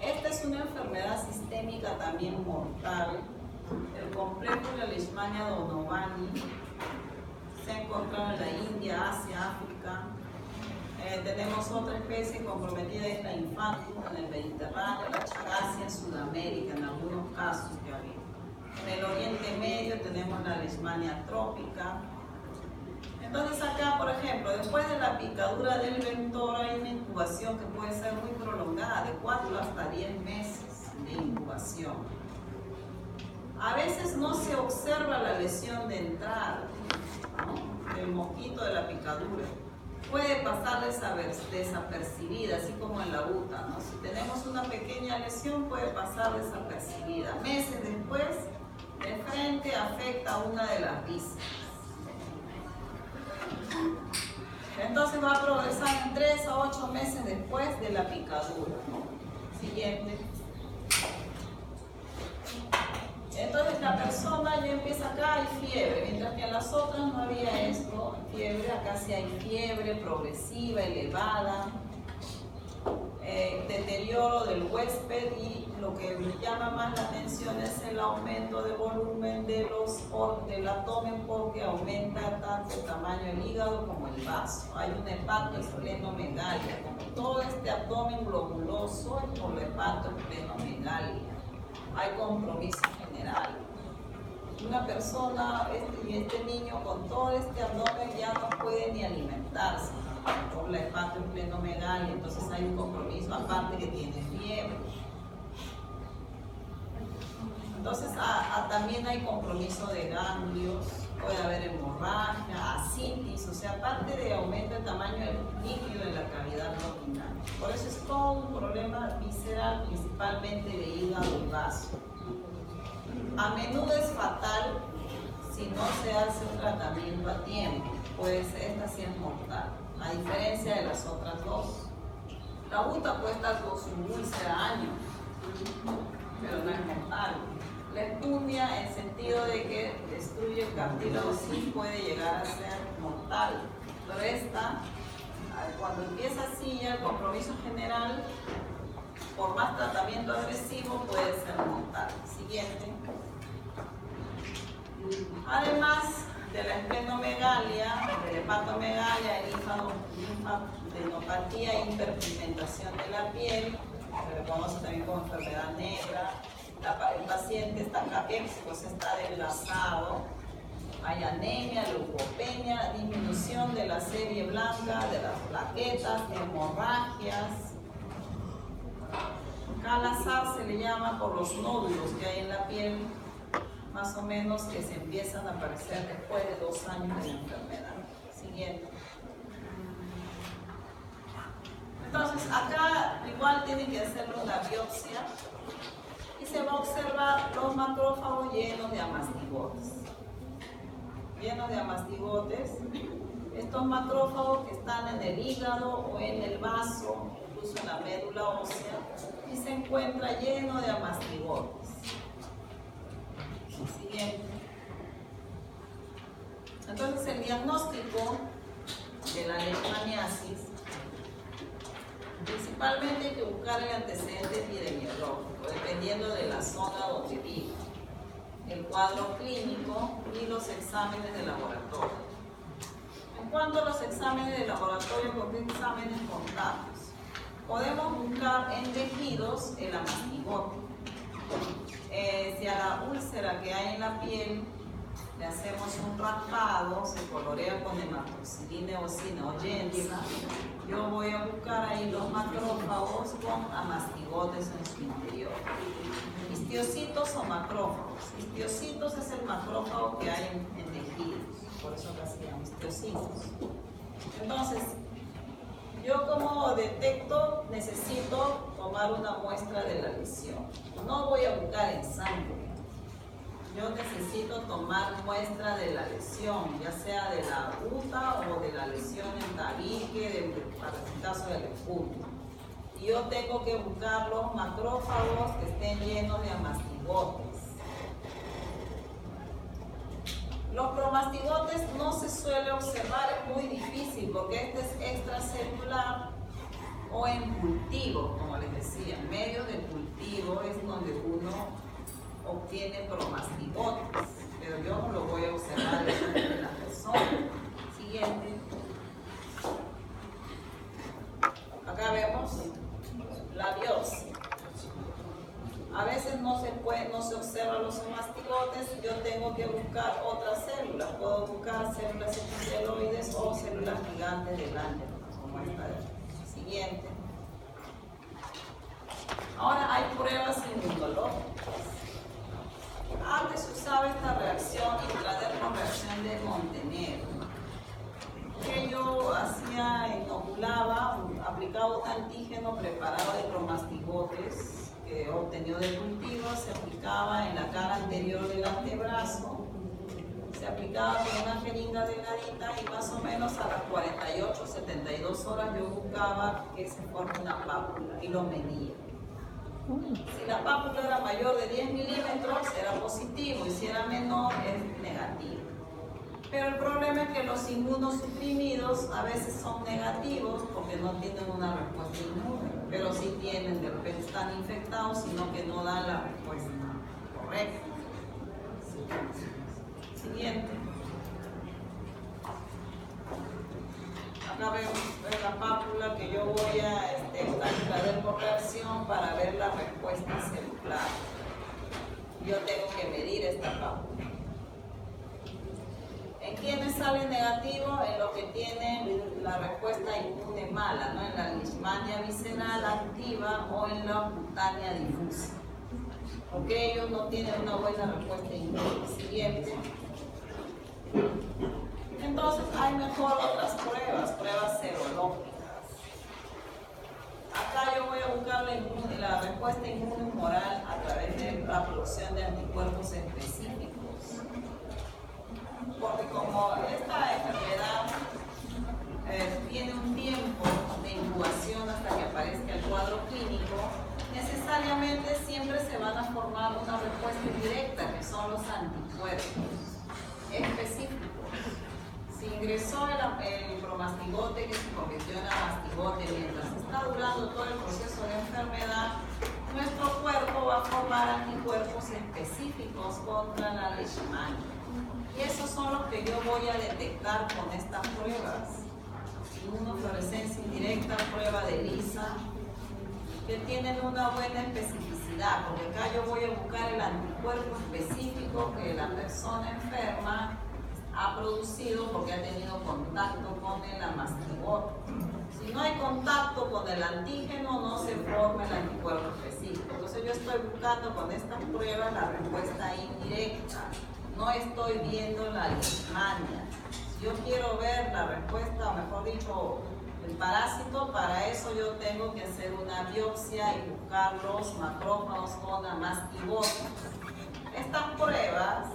Esta es una enfermedad sistémica también mortal. El complejo de la Leishmania donovani se ha encontrado en la India, Asia, África. Tenemos otra especie comprometida, es la infantum en el Mediterráneo, la chagasia en Sudamérica, en algunos casos que ha habido. En el Oriente Medio tenemos la Leishmania leishmania atrópica. Entonces acá, por ejemplo, después de la picadura del ventor hay una incubación que puede ser muy prolongada, de 4 hasta 10 meses de incubación. A veces no se observa la lesión de entrada, ¿no?, del mosquito de la picadura. Puede pasar desapercibida, así como en la UTA, ¿no? Si tenemos una pequeña lesión, puede pasar desapercibida. Meses después, de frente, afecta a una de las vísceras. Entonces va a progresar en 3 a 8 meses después de la picadura, ¿no? Siguiente. Entonces la persona ya empieza acá, hay fiebre, mientras que en las otras no había esto, fiebre. Acá sí hay fiebre progresiva, elevada, deterioro del huésped, y lo que me llama más la atención es el aumento de volumen del abdomen, porque aumenta tanto el tamaño del hígado como el vaso. Hay un hepatoesplenomegalia, como todo este abdomen globuloso es por la hepatoesplenomegalia. Hay compromiso general. Una persona y este niño con todo este abdomen ya no puede ni alimentarse por la hepatoesplenomegalia, entonces hay un compromiso, aparte que tiene fiebre. Entonces también hay compromiso de ganglios, puede haber hemorragia, ascitis, o sea, aparte de aumento del tamaño del líquido en la cavidad abdominal. Por eso es todo un problema visceral, principalmente de hígado y vaso. A menudo es fatal si no se hace un tratamiento a tiempo, pues esta sí es mortal, a diferencia de las otras dos. La UTA puede estar con su úlcera años, pero no es mortal. La espunia, en sentido de que destruye el cartílago, sí puede llegar a ser mortal, pero esta, cuando empieza así ya el compromiso general, por más tratamiento agresivo, puede ser mortal. Siguiente. Además de la esplenomegalia, de la hepatomegalia, linfadenopatía, hiperpigmentación de la piel, se le conoce también como enfermedad negra. El paciente está pues está adelgazado, hay anemia, leucopenia, disminución de la serie blanca, de las plaquetas, hemorragias. Calazar se le llama por los nódulos que hay en la piel, más o menos, que se empiezan a aparecer después de 2 años de la enfermedad. Siguiente. Entonces, acá igual tienen que hacerle una biopsia y se va a observar los macrófagos llenos de amastigotes. Llenos de amastigotes. Estos macrófagos que están en el hígado o en el vaso, incluso en la médula ósea, y se encuentra lleno de amastigotes. Siguiente. Entonces el diagnóstico de la leishmaniasis, principalmente hay que buscar el antecedente epidemiológico, dependiendo de la zona donde vive, el cuadro clínico y los exámenes de laboratorio. En cuanto a los exámenes de laboratorio, ¿con qué exámenes contamos? Podemos buscar en tejidos el amastigote. Si a la úlcera que hay en la piel le hacemos un raspado, se colorea con hematoxilina eosina o yensa, yo voy a buscar ahí los macrófagos con amastigotes en su interior. Histiocitos o macrófagos. Histiocitos es el macrófago que hay en tejidos, por eso acá se llama histiocitos. Entonces, yo como detecto, necesito tomar una muestra de la lesión. No voy a buscar en sangre. Yo necesito tomar muestra de la lesión, ya sea de la UTA o de la lesión en tabique, para el caso del esputo. Y yo tengo que buscar los macrófagos que estén llenos de amastigotes. Los promastigotes no se suele observar, es muy difícil porque este es extracelular o en cultivo, como les decía, en medio de cultivo es donde uno obtiene promastigotes, pero yo no lo voy a observar en la persona. Siguiente. Acá vemos la biopsia. A veces no se observan los mastigotes mastigotes, yo tengo que buscar otras células. Puedo buscar células epiteloides o células gigantes de glándulas, como esta siguiente. Ahora hay pruebas inmunológicas. Antes se usaba esta reacción intradermoreacción de Montenegro, que yo hacía, inoculaba, aplicaba un antígeno preparado de promastigotes obtenido de cultivo, se aplicaba en la cara anterior del antebrazo, se aplicaba con una jeringa delgadita y más o menos a las 48, 72 horas yo buscaba que se forme una pápula y lo medía. Si la pápula era mayor de 10 milímetros era positivo y si era menor es negativo. Pero el problema es que los inmunosuprimidos a veces son negativos porque no tienen una respuesta inmune, pero sí tienen, de repente están infectados, sino que no dan la respuesta correcta. Siguiente. Acá vemos la pápula que yo voy a extraer por reacción para ver la respuesta celular. Yo tengo que medir esta pápula. ¿En quiénes sale negativo? En los que tienen la respuesta inmune mala, ¿no? En la leishmania visceral activa o en la cutánea difusa. Porque ellos no tienen una buena respuesta inmune. Siguiente. Entonces hay mejor otras pruebas serológicas. Acá yo voy a buscar la respuesta inmune humoral a través de la producción de anticuerpos específicos. Porque como esta enfermedad tiene un tiempo de incubación hasta que aparezca el cuadro clínico, necesariamente siempre se van a formar una respuesta indirecta, que son los anticuerpos específicos. Si ingresó el promastigote que se convirtió en amastigote mientras está durando todo el proceso de enfermedad, nuestro cuerpo va a formar anticuerpos específicos contra la leishmania. Y esos son los que yo voy a detectar con estas pruebas. Inmunofluorescencia indirecta, prueba de ELISA, que tienen una buena especificidad, porque acá yo voy a buscar el anticuerpo específico que la persona enferma ha producido porque ha tenido contacto con el amastigote. Si no hay contacto con el antígeno, no se forma el anticuerpo específico. Entonces yo estoy buscando con estas pruebas la respuesta indirecta. No estoy viendo la leishmania. Si yo quiero ver la respuesta, o mejor dicho, el parásito, para eso yo tengo que hacer una biopsia y buscar los macrófagos con amastigote. Estas pruebas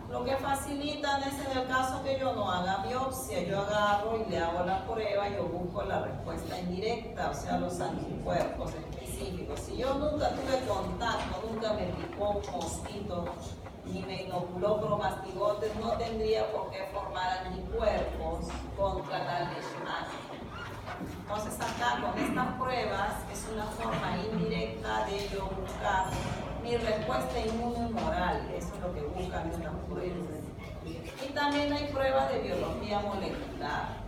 lo que facilitan es en el caso que yo no haga biopsia, yo agarro y le hago la prueba y yo busco la respuesta indirecta, o sea, los anticuerpos específicos. Si yo nunca tuve contacto, nunca me picó un mosquito, ni me inoculó promastigotes, no tendría por qué formar anticuerpos contra la leishmania. Entonces acá con estas pruebas es una forma indirecta de yo buscar mi respuesta inmune humoral, eso es lo que buscan estas pruebas. Y también hay pruebas de biología molecular.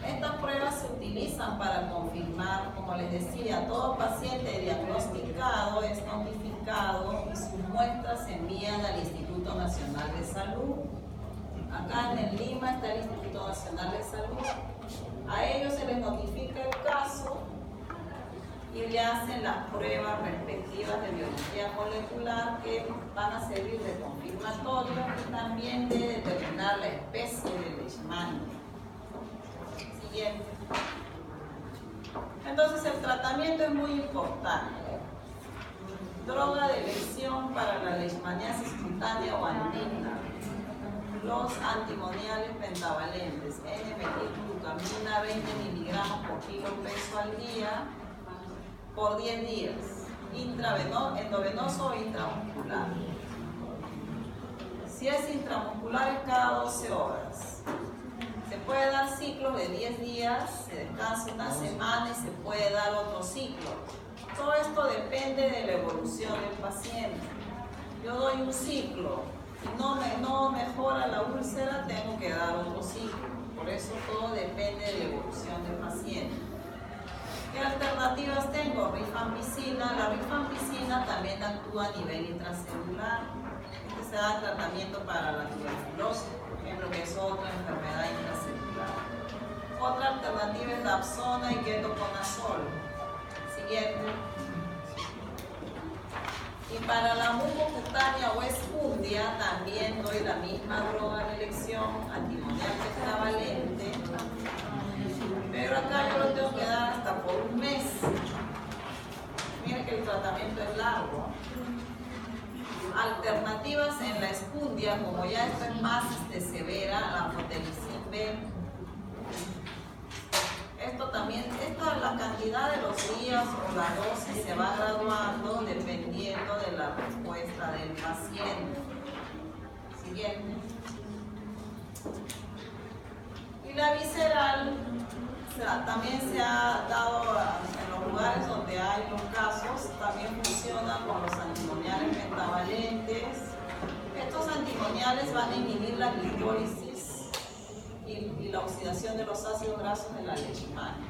Estas pruebas se utilizan para confirmar, como les decía, todo paciente diagnosticado es notificado y sus muestras se envían al Instituto Nacional de Salud. Acá en Lima está el Instituto Nacional de Salud. A ellos se les notifica el caso y le hacen las pruebas respectivas de biología molecular que van a servir de confirmatorio y también de determinar la especie de leishmania. Siguiente. Entonces el tratamiento es muy importante. Droga de elección para la leishmaniasis cutánea o andina. Los antimoniales pentavalentes, N-metilglucamina 20 miligramos por kilo peso al día por 10 días, endovenoso o intramuscular. Si es intramuscular es cada 12 horas. Se puede dar ciclos de 10 días, se descansa una semana y se puede dar otro ciclo. Todo esto depende de la evolución del paciente. Yo doy un ciclo y no mejora la úlcera, tengo que dar otro ciclo. Por eso todo depende de la evolución del paciente. ¿Qué alternativas tengo? Rifampicina. La rifampicina también actúa a nivel intracelular. Este se da tratamiento para la tuberculosis, por ejemplo, que es otra enfermedad intracelular. Otra alternativa es Dapsona y ketoconazol. Siguiente. Y para la mucocutánea o espundia también doy la misma droga de elección, antimonial tetravalente, pero acá yo lo tengo que dar hasta por un mes. Miren que el tratamiento es largo. Alternativas en la espundia, como ya esto es más severa, la anfotericin B. Esto también, la cantidad de los días o la dosis se va graduando dependiendo de la respuesta del paciente. Siguiente. Y la visceral también se ha dado en los lugares donde hay los casos, también funciona con los antimoniales pentavalentes. Estos antimoniales van a inhibir la glicólisis y la oxidación de los ácidos grasos de la leishmania.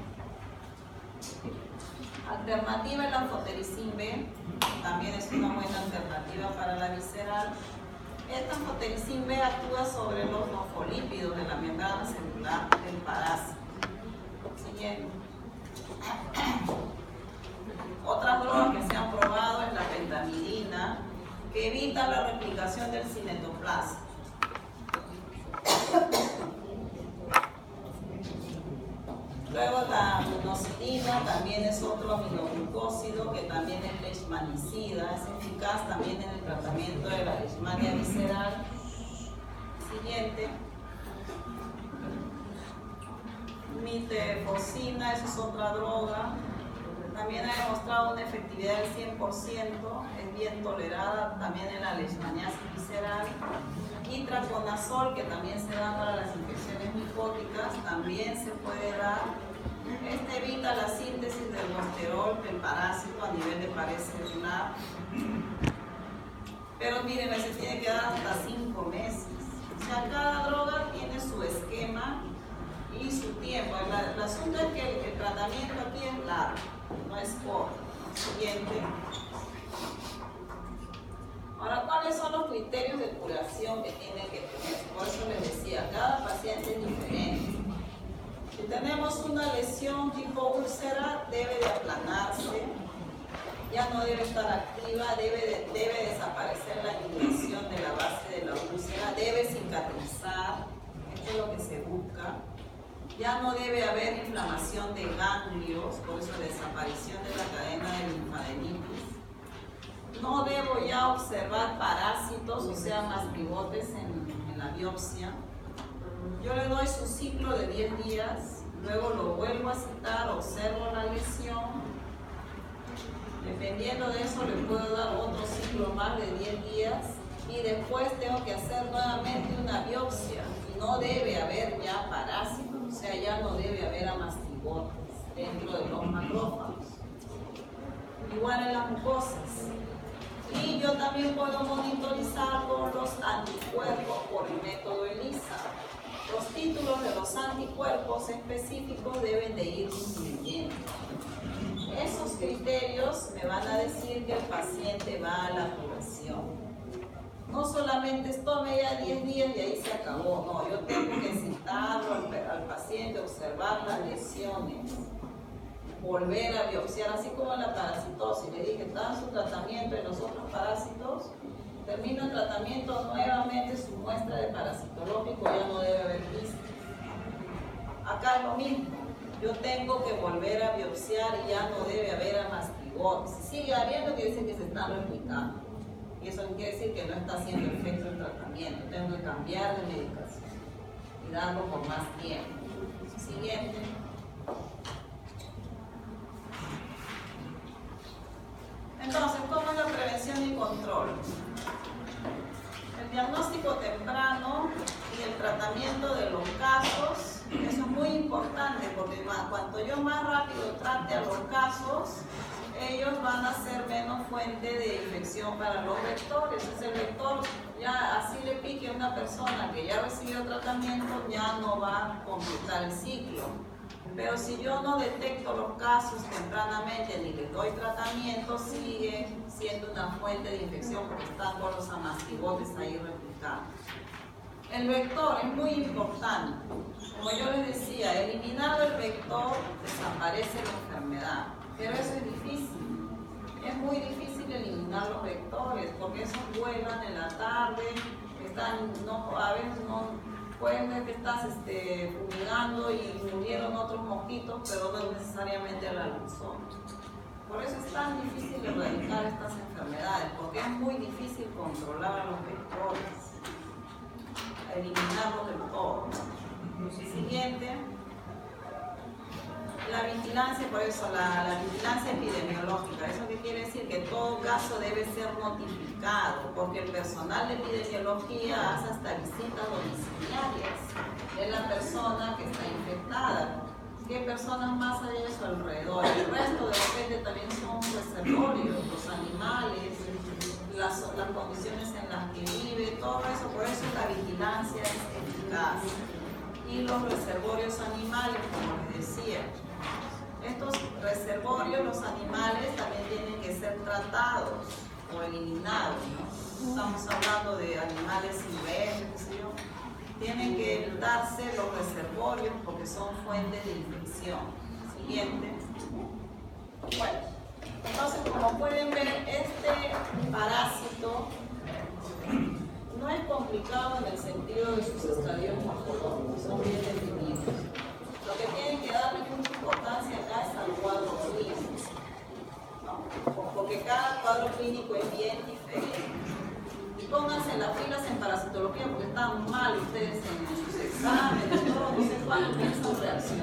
Alternativa es la anfotericin B, también es una buena alternativa para la visceral. Esta anfotericin B actúa sobre los fosfolípidos de la membrana celular del parásito. Siguiente. Otras drogas que se han probado es la pentamidina, que evita la replicación del cinetoplasma. Luego la aminocidina también es otro aminoglucósido que también es leishmanicida, es eficaz también en el tratamiento de la leishmania visceral. Siguiente. Mifepristona, esa es otra droga. También ha demostrado una efectividad del 100%, es bien tolerada también en la leishmaniasis visceral. Itraconazol, que también se da para las infecciones micóticas, también se puede dar. Este evita la síntesis del mosterol del parásito a nivel de pared celular. Pero miren, se tiene que dar hasta 5 meses. O sea, cada droga tiene su esquema y su tiempo. El asunto es que el tratamiento aquí es largo, no es corto. Siguiente. Ahora, ¿cuáles son los criterios de curación que tiene que tener? Por eso les decía, cada paciente es diferente. Si tenemos una lesión tipo úlcera, debe de aplanarse, ya no debe estar activa, debe desaparecer la inhibición de la base de la úlcera, debe cicatrizar, esto es lo que se busca. Ya no debe haber inflamación de ganglios, por eso desaparición de la cadena de linfadenitis. No debo ya observar parásitos, o sea, mastigotes en la biopsia. Yo le doy su ciclo de 10 días, luego lo vuelvo a citar, observo la lesión. Dependiendo de eso, le puedo dar otro ciclo más de 10 días y después tengo que hacer nuevamente una biopsia. Y no debe haber ya parásitos, o sea, ya no debe haber amastigotes dentro de los macrófagos. Igual en las mucosas. Y yo también puedo monitorizar con los anticuerpos por el método ELISA. Los títulos de los anticuerpos específicos deben de ir disminuyendo. Esos criterios me van a decir que el paciente va a la curación. No solamente tome ya 10 días y ahí se acabó. No, yo tengo que citarlo al paciente, observar las lesiones, volver a biopsiar, así como la parasitosis. Le dije, está en su tratamiento en los otros parásitos, termina el tratamiento, nuevamente su muestra de parasitológico ya no debe haber visto. Acá es lo mismo, yo tengo que volver a biopsiar y ya no debe haber amastigotes. Si sigue habiendo, quiere decir que se está replicando. Y eso quiere decir que no está haciendo efecto el tratamiento. Tengo que cambiar de medicación y darlo por más tiempo. Siguiente. Entonces, ¿cómo es la prevención y control? El diagnóstico temprano y el tratamiento de los casos, eso es muy importante porque cuanto yo más rápido trate a los casos, ellos van a ser menos fuente de infección para los vectores. Es el vector, ya así le pique a una persona que ya recibió tratamiento, ya no va a completar el ciclo. Pero si yo no detecto los casos tempranamente ni les doy tratamiento, sigue siendo una fuente de infección porque están con los amastigotes ahí replicando. El vector es muy importante. Como yo les decía, eliminado el vector, desaparece la enfermedad. Pero eso es difícil. Es muy difícil eliminar los vectores porque esos vuelan en la tarde, a veces no. Pueden ver que estás fumigando y murieron otros mosquitos, pero no necesariamente el alunzón. Por eso es tan difícil erradicar estas enfermedades, porque es muy difícil controlar a los vectores, eliminarlos del todo. Siguiente, la vigilancia, por eso la vigilancia epidemiológica. ¿Eso qué quiere decir? Que todo caso debe ser notificado, porque el personal de epidemiología hace hasta visitas domiciliarias de la persona que está infectada. ¿Qué personas más hay a su alrededor? El resto de repente también son reservorios, los animales, las condiciones en las que vive, todo eso. Por eso la vigilancia es eficaz. Y los reservorios animales, como les decía, estos reservorios, los animales también tienen que ser tratados o eliminados, ¿no? Estamos hablando de animales silvestres, qué sé yo. Tienen que evitarse los reservorios porque son fuentes de infección. Siguiente. Bueno, entonces como pueden ver, este parásito no es complicado en el sentido de sus estadios morfológicos, son bien definidos. Lo que tienen que darle mucha importancia acá es al cuadro clínico, ¿no? Porque cada cuadro clínico es bien diferente. Y pónganse las filas en parasitología porque están mal ustedes en sus exámenes, todo, no sé cuándo piensan reaccionar.